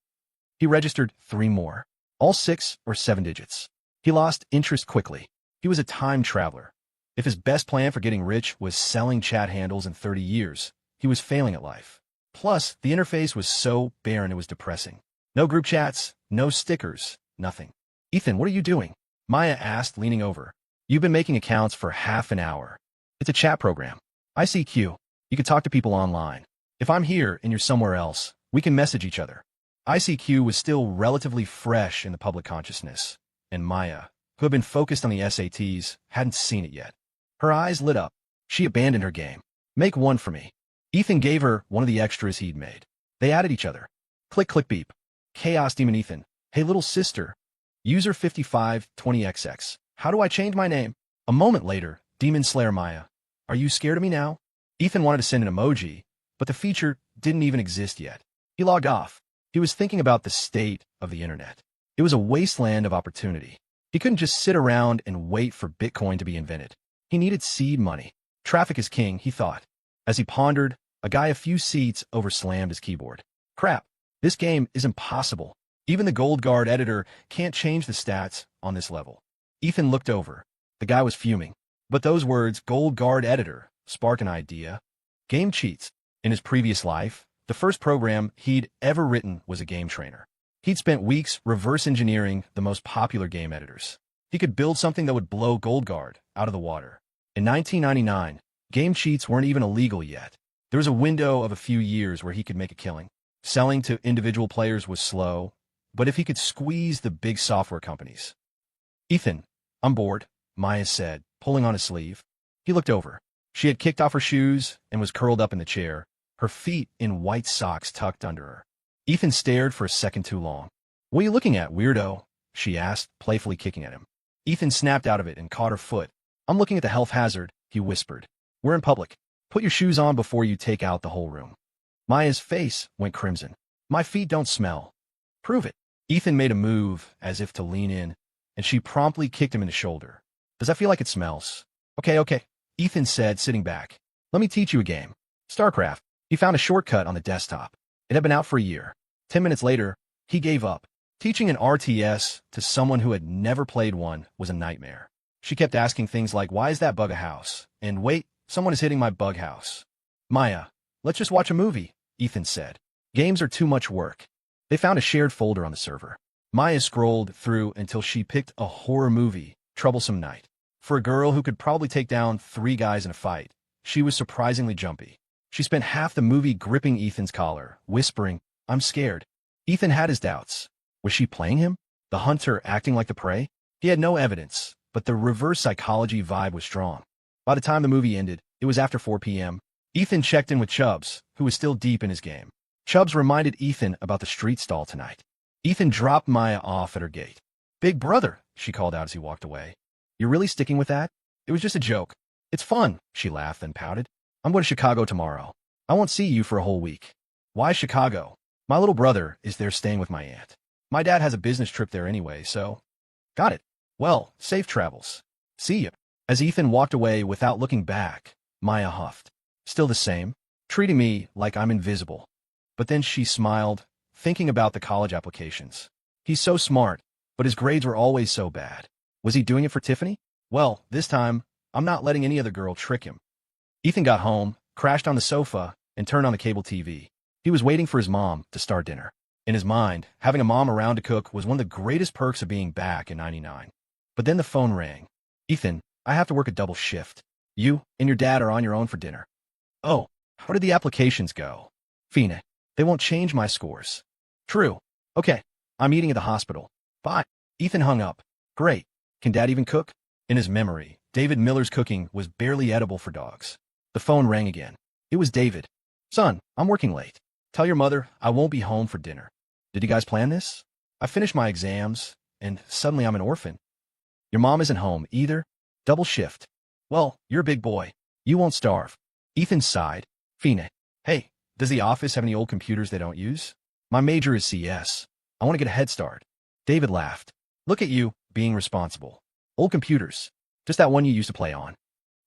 He registered 3 more, all 6 or 7 digits. He lost interest quickly. He was a time traveler. If his best plan for getting rich was selling chat handles in 30 years, he was failing at life. Plus, the interface was so barren it was depressing. No group chats, no stickers, nothing. "Ethan, what are you doing?" Maya asked, leaning over. "You've been making accounts for half an hour. It's a chat program. ICQ. You can talk to people online. If I'm here and you're somewhere else, we can message each other." ICQ was still relatively fresh in the public consciousness, and Maya, who had been focused on the SATs, hadn't seen it yet. Her eyes lit up. She abandoned her game. "Make one for me." Ethan gave her one of the extras he'd made. They added each other. Click, click, beep. Chaos Demon Ethan. "Hey, little sister. User 5520XX. How do I change my name?" A moment later, Demon Slayer Maya. "Are you scared of me now?" Ethan wanted to send an emoji, but the feature didn't even exist yet. He logged off. He was thinking about the state of the internet. It was a wasteland of opportunity. He couldn't just sit around and wait for Bitcoin to be invented. He needed seed money. Traffic is king, he thought. As he pondered, a guy a few seats over slammed his keyboard. Crap, this game is impossible. Even the Gold Guard editor can't change the stats on this level. Ethan looked over. The guy was fuming. But those words, Gold Guard editor, sparked an idea. Game cheats. In his previous life, the first program he'd ever written was a game trainer. He'd spent weeks reverse engineering the most popular game editors. He could build something that would blow Gold Guard out of the water. In 1999, game cheats weren't even illegal yet. There was a window of a few years where he could make a killing. Selling to individual players was slow, but if he could squeeze the big software companies. "Ethan, I'm bored," Maya said, pulling on his sleeve. He looked over. She had kicked off her shoes and was curled up in the chair, her feet in white socks tucked under her. Ethan stared for a second too long. "What are you looking at, weirdo?" she asked, playfully kicking at him. Ethan snapped out of it and caught her foot. "I'm looking at the health hazard," he whispered. "We're in public. Put your shoes on before you take out the whole room." Maya's face went crimson. "My feet don't smell." "Prove it." Ethan made a move as if to lean in, and she promptly kicked him in the shoulder. "Does that feel like it smells?" Okay, Ethan said, sitting back. "Let me teach you a game. StarCraft." He found a shortcut on the desktop. It had been out for a year. 10 minutes later, he gave up. Teaching an RTS to someone who had never played one was a nightmare. She kept asking things like, "Why is that bug a house?" And "Wait, someone is hitting my bug house." "Maya, let's just watch a movie," Ethan said. "Games are too much work." They found a shared folder on the server. Maya scrolled through until she picked a horror movie, Troublesome Night. For a girl who could probably take down 3 guys in a fight, she was surprisingly jumpy. She spent half the movie gripping Ethan's collar, whispering, "I'm scared." Ethan had his doubts. Was she playing him? The hunter acting like the prey? He had no evidence, but the reverse psychology vibe was strong. By the time the movie ended, it was after 4 p.m. Ethan checked in with Chubbs, who was still deep in his game. Chubbs reminded Ethan about the street stall tonight. Ethan dropped Maya off at her gate. "Big brother," she called out as he walked away. "You're really sticking with that?" "It was just a joke." "It's fun," she laughed and pouted. "I'm going to Chicago tomorrow. I won't see you for a whole week." "Why Chicago?" "My little brother is there staying with my aunt. My dad has a business trip there anyway, so—" "Got it. Well, safe travels. See you." As Ethan walked away without looking back, Maya huffed. "Still the same, treating me like I'm invisible." But then she smiled, thinking about the college applications. He's so smart, but his grades were always so bad. Was he doing it for Tiffany? Well, this time, I'm not letting any other girl trick him. Ethan got home, crashed on the sofa, and turned on the cable TV. He was waiting for his mom to start dinner. In his mind, having a mom around to cook was one of the greatest perks of being back in '99. But then the phone rang. "Ethan, I have to work a double shift. You and your dad are on your own for dinner." "Oh, how did the applications go?" "Fina, they won't change my scores." "True. Okay, I'm eating at the hospital. Bye." Ethan hung up. Great. Can Dad even cook? In his memory, David Miller's cooking was barely edible for dogs. The phone rang again. It was David. "Son, I'm working late. Tell your mother I won't be home for dinner." "Did you guys plan this?" "I finished my exams, and suddenly I'm an orphan." "Your mom isn't home either?" "Double shift." "Well, you're a big boy. You won't starve." Ethan sighed. "Fina, hey, does the office have any old computers they don't use? My major is CS. I want to get a head start." David laughed. "Look at you, being responsible. Old computers. Just that one you used to play on.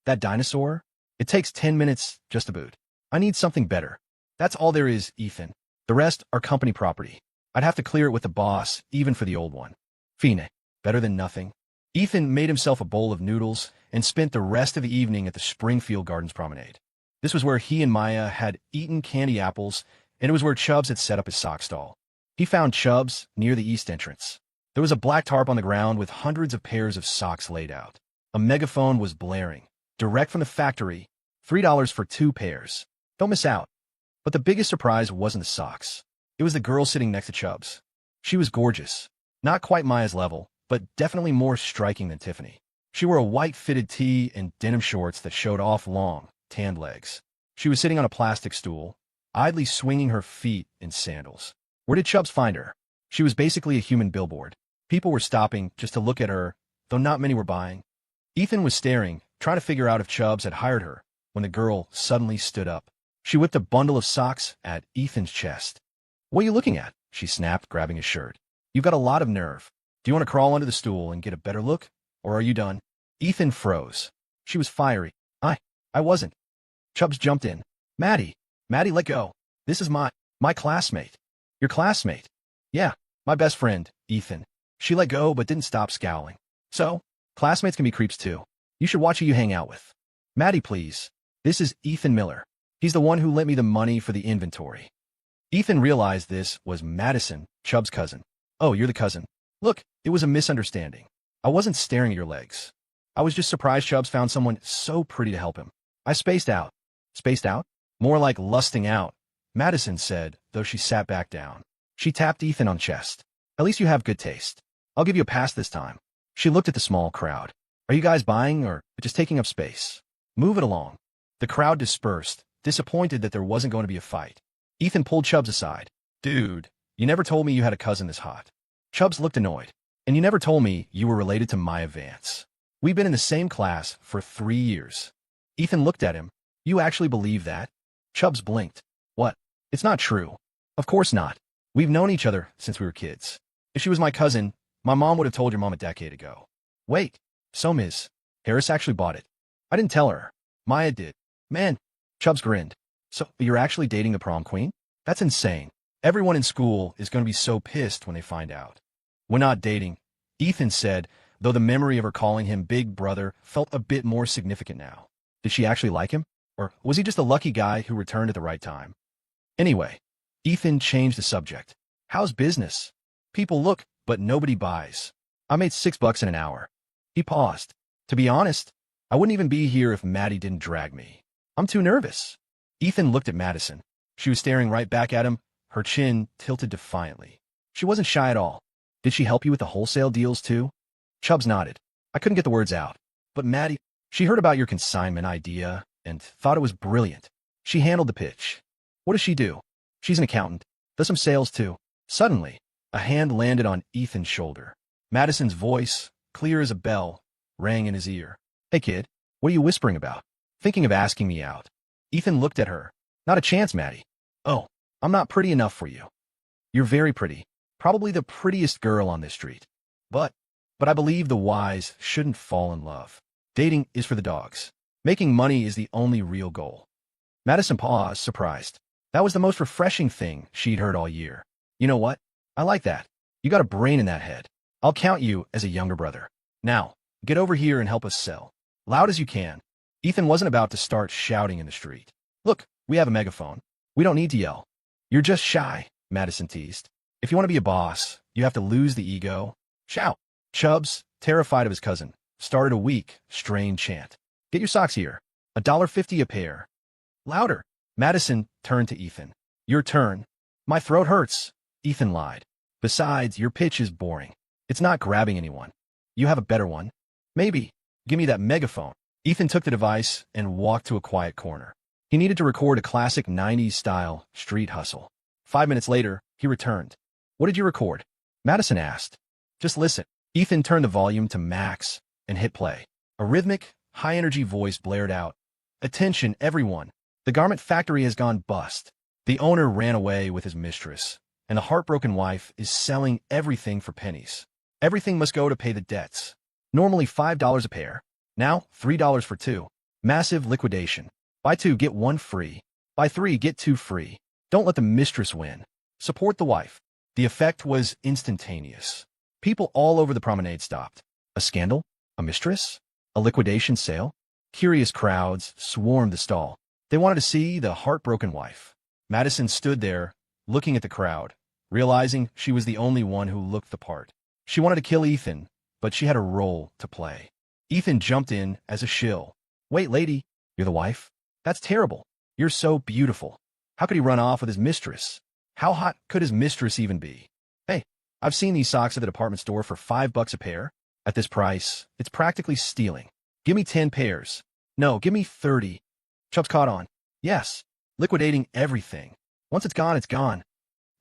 That dinosaur? It takes 10 minutes just to boot. I need something better. That's all there is, Ethan. The rest are company property. I'd have to clear it with the boss, even for the old one." "Fina, better than nothing." Ethan made himself a bowl of noodles and spent the rest of the evening at the Springfield Gardens Promenade. This was where he and Maya had eaten candy apples, and it was where Chubbs had set up his sock stall. He found Chubbs near the east entrance. There was a black tarp on the ground with hundreds of pairs of socks laid out. A megaphone was blaring. Direct from the factory, $3 for 2 pairs. Don't miss out. But the biggest surprise wasn't the socks. It was the girl sitting next to Chubbs. She was gorgeous. Not quite Maya's level, but definitely more striking than Tiffany. She wore a white fitted tee and denim shorts that showed off long, tanned legs. She was sitting on a plastic stool, idly swinging her feet in sandals. Where did Chubbs find her? She was basically a human billboard. People were stopping just to look at her, though not many were buying. Ethan was staring, trying to figure out if Chubbs had hired her, when the girl suddenly stood up. She whipped a bundle of socks at Ethan's chest. "What are you looking at?" she snapped, grabbing his shirt. "You've got a lot of nerve. Do you want to crawl under the stool and get a better look? Or are you done?" Ethan froze. She was fiery. I wasn't." Chubbs jumped in. Maddie, let go. This is my classmate." "Your classmate?" "Yeah, my best friend, Ethan." She let go but didn't stop scowling. "So, classmates can be creeps too. You should watch who you hang out with." "Maddie, please. This is Ethan Miller. He's the one who lent me the money for the inventory." Ethan realized this was Madison, Chubb's cousin. "Oh, you're the cousin. Look, it was a misunderstanding. I wasn't staring at your legs. I was just surprised Chubbs found someone so pretty to help him. I spaced out." "Spaced out?" "More like lusting out," Madison said, though she sat back down. She tapped Ethan on the chest. "At least you have good taste. I'll give you a pass this time." She looked at the small crowd. "Are you guys buying or just taking up space? Move it along." The crowd dispersed, disappointed that there wasn't going to be a fight. Ethan pulled Chubbs aside. Dude, you never told me you had a cousin this hot. Chubbs looked annoyed. And you never told me you were related to Maya Vance. We've been in the same class for 3 years. Ethan looked at him. You actually believe that? Chubbs blinked. What? It's not true. Of course not. We've known each other since we were kids. If she was my cousin, my mom would have told your mom a decade ago. Wait. So Ms. Harris actually bought it. I didn't tell her. Maya did. Man. Chubbs grinned. So you're actually dating the prom queen? That's insane. Everyone in school is going to be so pissed when they find out. We're not dating, Ethan said, though the memory of her calling him Big Brother felt a bit more significant now. Did she actually like him? Or was he just a lucky guy who returned at the right time? Anyway, Ethan changed the subject. How's business? People look, but nobody buys. I made $6 in an hour. He paused. To be honest, I wouldn't even be here if Maddie didn't drag me. I'm too nervous. Ethan looked at Madison. She was staring right back at him, her chin tilted defiantly. She wasn't shy at all. Did she help you with the wholesale deals too? Chubbs nodded. I couldn't get the words out. But Maddie, she heard about your consignment idea and thought it was brilliant. She handled the pitch. What does she do? She's an accountant. Does some sales too. Suddenly, a hand landed on Ethan's shoulder. Madison's voice, clear as a bell, rang in his ear. Hey kid, what are you whispering about? Thinking of asking me out. Ethan looked at her. Not a chance, Maddie. Oh, I'm not pretty enough for you. You're very pretty. Probably the prettiest girl on this street. But I believe the wise shouldn't fall in love. Dating is for the dogs. Making money is the only real goal. Madison paused, surprised. That was the most refreshing thing she'd heard all year. You know what? I like that. You got a brain in that head. I'll count you as a younger brother. Now, get over here and help us sell. Loud as you can. Ethan wasn't about to start shouting in the street. Look, we have a megaphone. We don't need to yell. You're just shy, Madison teased. If you want to be a boss, you have to lose the ego. Shout. Chubbs, terrified of his cousin, started a weak, strained chant. Get your socks here. $1.50 a pair. Louder. Madison turned to Ethan. Your turn. My throat hurts. Ethan lied. Besides, your pitch is boring. It's not grabbing anyone. You have a better one. Maybe. Give me that megaphone. Ethan took the device and walked to a quiet corner. He needed to record a classic 90s-style street hustle. 5 minutes later, he returned. What did you record? Madison asked. Just listen. Ethan turned the volume to max and hit play. A rhythmic, high-energy voice blared out. Attention, everyone. The garment factory has gone bust. The owner ran away with his mistress, and the heartbroken wife is selling everything for pennies. Everything must go to pay the debts. Normally $5 a pair. Now, $3 for 2. Massive liquidation. Buy 2, get 1 free. Buy 3, get 2 free. Don't let the mistress win. Support the wife. The effect was instantaneous. People all over the promenade stopped. A scandal? A mistress? A liquidation sale? Curious crowds swarmed the stall. They wanted to see the heartbroken wife. Madison stood there, looking at the crowd, realizing she was the only one who looked the part. She wanted to kill Ethan, but she had a role to play. Ethan jumped in as a shill. Wait, lady, you're the wife? That's terrible. You're so beautiful. How could he run off with his mistress? How hot could his mistress even be? Hey, I've seen these socks at the department store for $5 a pair. At this price, it's practically stealing. Give me 10 pairs. No, give me 30. Chubbs caught on. Yes, liquidating everything. Once it's gone, it's gone.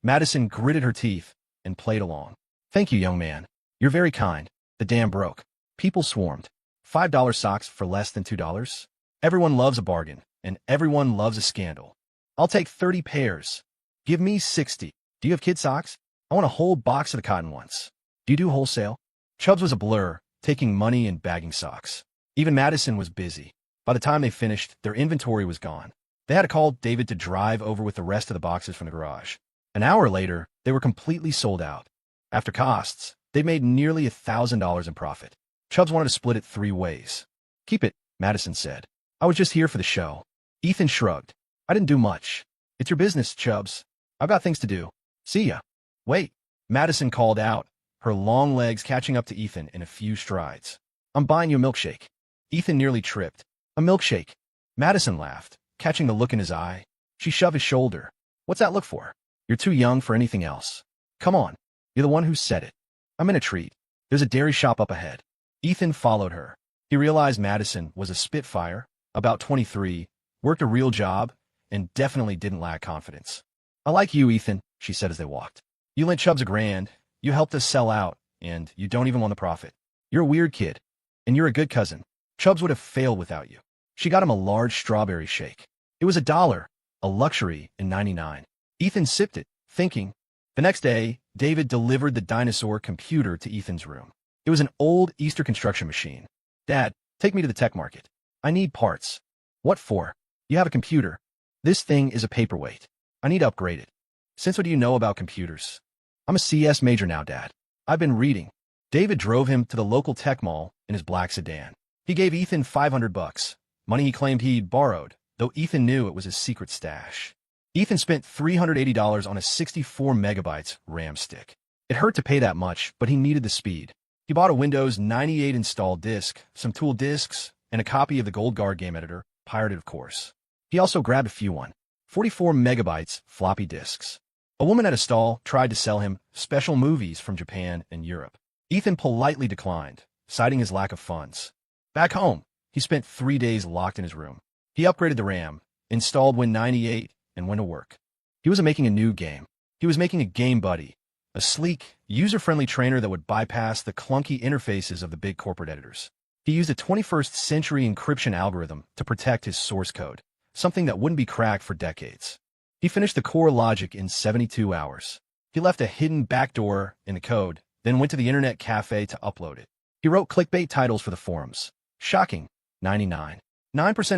Madison gritted her teeth and played along. Thank you, young man. You're very kind. The dam broke. People swarmed. $5 socks for less than $2? Everyone loves a bargain, and everyone loves a scandal. I'll take 30 pairs. Give me 60. Do you have kid socks? I want a whole box of the cotton ones. Do you do wholesale? Chubbs was a blur, taking money and bagging socks. Even Madison was busy. By the time they finished, their inventory was gone. They had to call David to drive over with the rest of the boxes from the garage. An hour later, they were completely sold out. After costs, they made nearly $1,000 in profit. Chubbs wanted to split it 3 ways. Keep it, Madison said. I was just here for the show. Ethan shrugged. I didn't do much. It's your business, Chubbs. I've got things to do. See ya. Wait, Madison called out, her long legs catching up to Ethan in a few strides. I'm buying you a milkshake. Ethan nearly tripped. A milkshake. Madison laughed, catching the look in his eye. She shoved his shoulder. What's that look for? You're too young for anything else. Come on. You're the one who said it. I'm in a treat. There's a dairy shop up ahead. Ethan followed her. He realized Madison was a spitfire, about 23, worked a real job, and definitely didn't lack confidence. I like you, Ethan, she said as they walked. You lent Chubbs $1,000, you helped us sell out, and you don't even want the profit. You're a weird kid, and you're a good cousin. Chubbs would have failed without you. She got him a large strawberry shake. It was $1, a luxury in '99. Ethan sipped it, thinking. The next day, David delivered the dinosaur computer to Ethan's room. It was an old Easter construction machine. Dad, take me to the tech market. I need parts. What for? You have a computer. This thing is a paperweight. I need to upgrade it. Since what do you know about computers? I'm a CS major now, Dad. I've been reading. David drove him to the local tech mall in his black sedan. He gave Ethan $500, money he claimed he'd borrowed, though Ethan knew it was his secret stash. Ethan spent $380 on a 64 megabytes RAM stick. It hurt to pay that much, but he needed the speed. He bought a Windows 98 installed disk, some tool disks, and a copy of the Gold Guard game editor, pirated of course. He also grabbed a few 44 megabytes floppy disks. A woman at a stall tried to sell him special movies from Japan and Europe. Ethan politely declined, citing his lack of funds. Back home, he spent 3 days locked in his room. He upgraded the RAM, installed Win 98, and went to work. He wasn't making a new game. He was making a game buddy, a sleek, user-friendly trainer that would bypass the clunky interfaces of the big corporate editors. He used a 21st century encryption algorithm to protect his source code, something that wouldn't be cracked for decades. He finished the core logic in 72 hours. He left a hidden backdoor in the code, then went to the internet cafe to upload it. He wrote clickbait titles for the forums. Shocking. 99%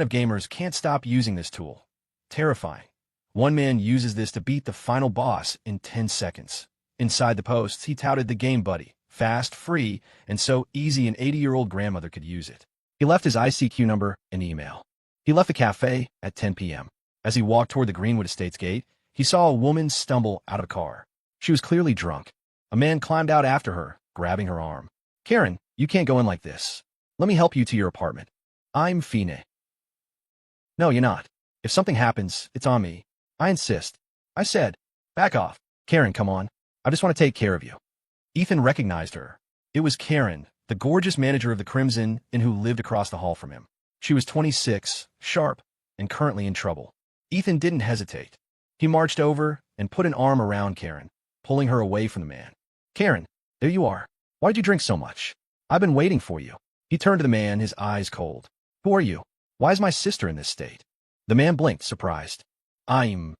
of gamers can't stop using this tool. Terrifying. One man uses this to beat the final boss in 10 seconds. Inside the posts, he touted the game buddy, fast, free, and so easy an 80-year-old grandmother could use it. He left his ICQ number and email. He left the cafe at 10 p.m. As he walked toward the Greenwood Estates gate, he saw a woman stumble out of a car. She was clearly drunk. A man climbed out after her, grabbing her arm. Karen, you can't go in like this. Let me help you to your apartment. I'm Fine. No, you're not. If something happens, it's on me. I insist. I said, back off. Karen, come on. I just want to take care of you. Ethan recognized her. It was Karen, the gorgeous manager of the Crimson and who lived across the hall from him. She was 26, sharp, and currently in trouble. Ethan didn't hesitate. He marched over and put an arm around Karen, pulling her away from the man. Karen, there you are. Why'd you drink so much? I've been waiting for you. He turned to the man, his eyes cold. Who are you? Why is my sister in this state? The man blinked, surprised. I'm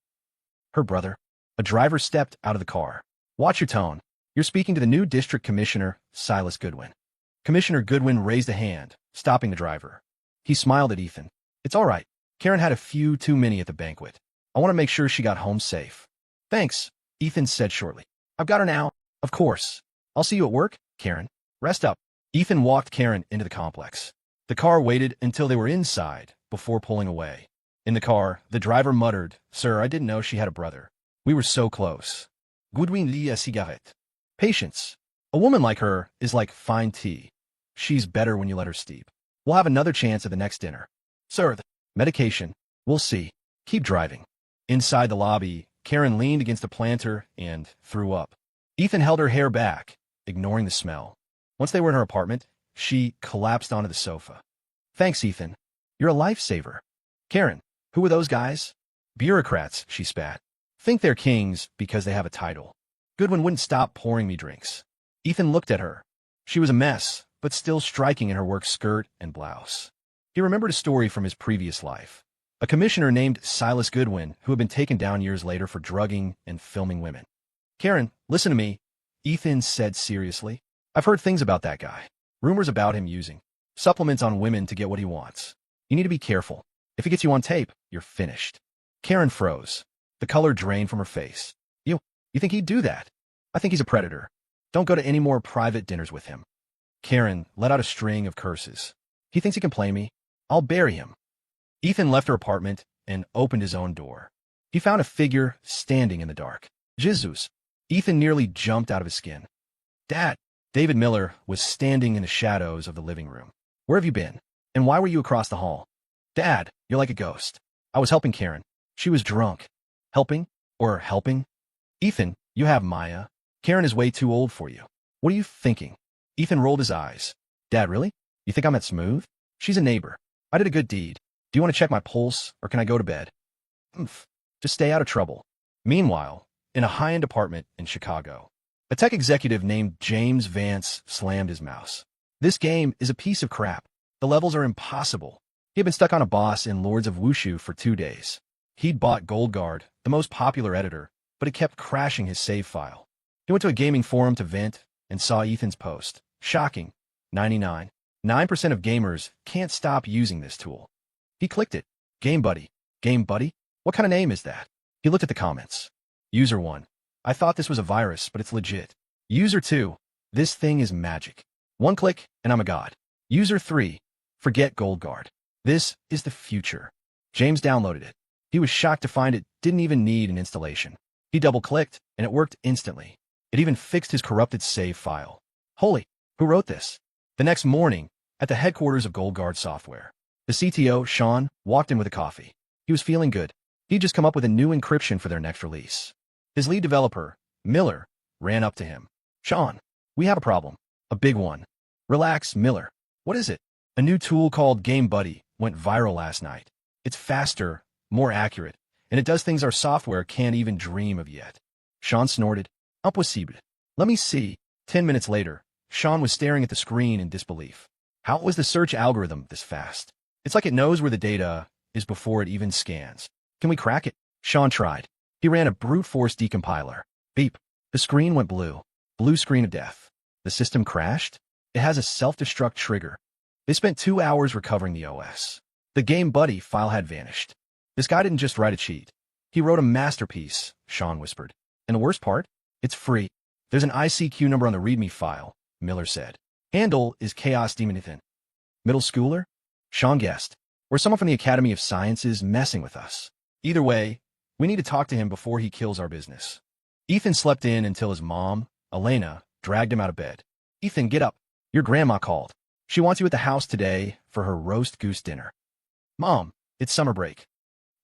her brother. A driver stepped out of the car. Watch your tone. You're speaking to the new district commissioner, Silas Goodwin. Commissioner Goodwin raised a hand, stopping the driver. He smiled at Ethan. It's all right. Karen had a few too many at the banquet. I want to make sure she got home safe. Thanks, Ethan said shortly. I've got her now. Of course. I'll see you at work, Karen. Rest up. Ethan walked Karen into the complex. The car waited until they were inside before pulling away. In the car, the driver muttered, Sir, I didn't know she had a brother. We were so close. Goodwin lit a cigarette. Patience. A woman like her is like fine tea. She's better when you let her steep. We'll have another chance at the next dinner. Sir, the medication. We'll see. Keep driving. Inside the lobby, Karen leaned against a planter and threw up. Ethan held her hair back, ignoring the smell. Once they were in her apartment, she collapsed onto the sofa. Thanks, Ethan. You're a lifesaver. Karen, who are those guys? Bureaucrats, she spat. Think they're kings because they have a title. Goodwin wouldn't stop pouring me drinks. Ethan looked at her. She was a mess, but still striking in her work skirt and blouse. He remembered a story from his previous life. A commissioner named Silas Goodwin who had been taken down years later for drugging and filming women. Karen, listen to me, Ethan said seriously. I've heard things about that guy. Rumors about him using supplements on women to get what he wants. You need to be careful. If he gets you on tape, you're finished. Karen froze. The color drained from her face. You think he'd do that? I think he's a predator. Don't go to any more private dinners with him. Karen let out a string of curses. He thinks he can play me. I'll bury him. Ethan left her apartment and opened his own door. He found a figure standing in the dark. Jesus. Ethan nearly jumped out of his skin. Dad. David Miller was standing in the shadows of the living room. Where have you been? And why were you across the hall? Dad, you're like a ghost. I was helping Karen. She was drunk. Helping? Or helping? Ethan, you have Maya. Karen is way too old for you. What are you thinking? Ethan rolled his eyes. Dad, really? You think I'm that smooth? She's a neighbor. I did a good deed. Do you want to check my pulse, or can I go to bed? Oomph. Just stay out of trouble. Meanwhile, in a high-end apartment in Chicago, a tech executive named James Vance slammed his mouse. This game is a piece of crap. The levels are impossible. He had been stuck on a boss in Lords of Wushu for 2 days. He'd bought GoldGuard, the most popular editor, but it kept crashing his save file. He went to a gaming forum to vent and saw Ethan's post. Shocking. 99.9% of gamers can't stop using this tool. He clicked it. Game Buddy. Game Buddy? What kind of name is that? He looked at the comments. User 1. I thought this was a virus, but it's legit. User 2. This thing is magic. 1 click, and I'm a god. User 3. Forget GoldGuard. This is the future. James downloaded it. He was shocked to find it didn't even need an installation. He double-clicked, and it worked instantly. It even fixed his corrupted save file. Holy, who wrote this? The next morning, at the headquarters of GoldGuard Software, the CTO, Sean, walked in with a coffee. He was feeling good. He'd just come up with a new encryption for their next release. His lead developer, Miller, ran up to him. Sean, we have a problem. A big one. Relax, Miller. What is it? A new tool called Game Buddy went viral last night. It's faster, more accurate, and it does things our software can't even dream of yet. Sean snorted. Impossible. Let me see. 10 minutes later, Sean was staring at the screen in disbelief. How was the search algorithm this fast? It's like it knows where the data is before it even scans. Can we crack it? Sean tried. He ran a brute force decompiler. Beep. The screen went blue. Blue screen of death. The system crashed? It has a self-destruct trigger. They spent 2 hours recovering the OS. The Game Buddy file had vanished. This guy didn't just write a cheat. He wrote a masterpiece, Sean whispered. And the worst part? It's free. There's an ICQ number on the README file, Miller said. Handle is Chaos Demon Ethan. Middle schooler? Sean guessed. Or someone from the Academy of Sciences messing with us. Either way, we need to talk to him before he kills our business. Ethan slept in until his mom, Elena, dragged him out of bed. Ethan, get up. Your grandma called. She wants you at the house today for her roast goose dinner. Mom, it's summer break.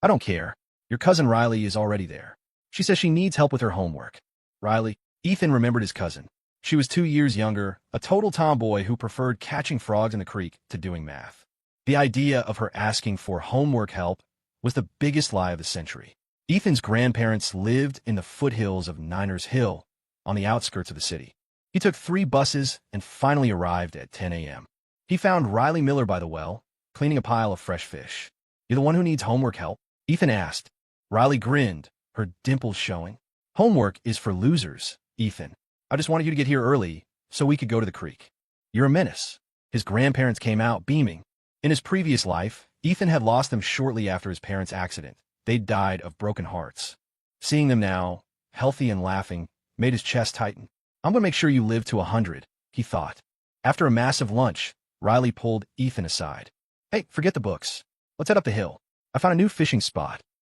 I don't care. Your cousin Riley is already there. She says she needs help with her homework. Riley, Ethan remembered his cousin. She was 2 years younger, a total tomboy who preferred catching frogs in the creek to doing math. The idea of her asking for homework help was the biggest lie of the century. Ethan's grandparents lived in the foothills of Niners Hill, on the outskirts of the city. He took 3 buses and finally arrived at 10 a.m. He found Riley Miller by the well, cleaning a pile of fresh fish. You the one who needs homework help? Ethan asked. Riley grinned, her dimples showing. Homework is for losers, Ethan. I just wanted you to get here early so we could go to the creek. You're a menace. His grandparents came out beaming. In his previous life, Ethan had lost them shortly after his parents' accident. They'd died of broken hearts. Seeing them now, healthy and laughing, made his chest tighten. I'm going to make sure you live to 100, he thought. After a massive lunch, Riley pulled Ethan aside. Hey, forget the books. Let's head up the hill. I found a new fishing spot.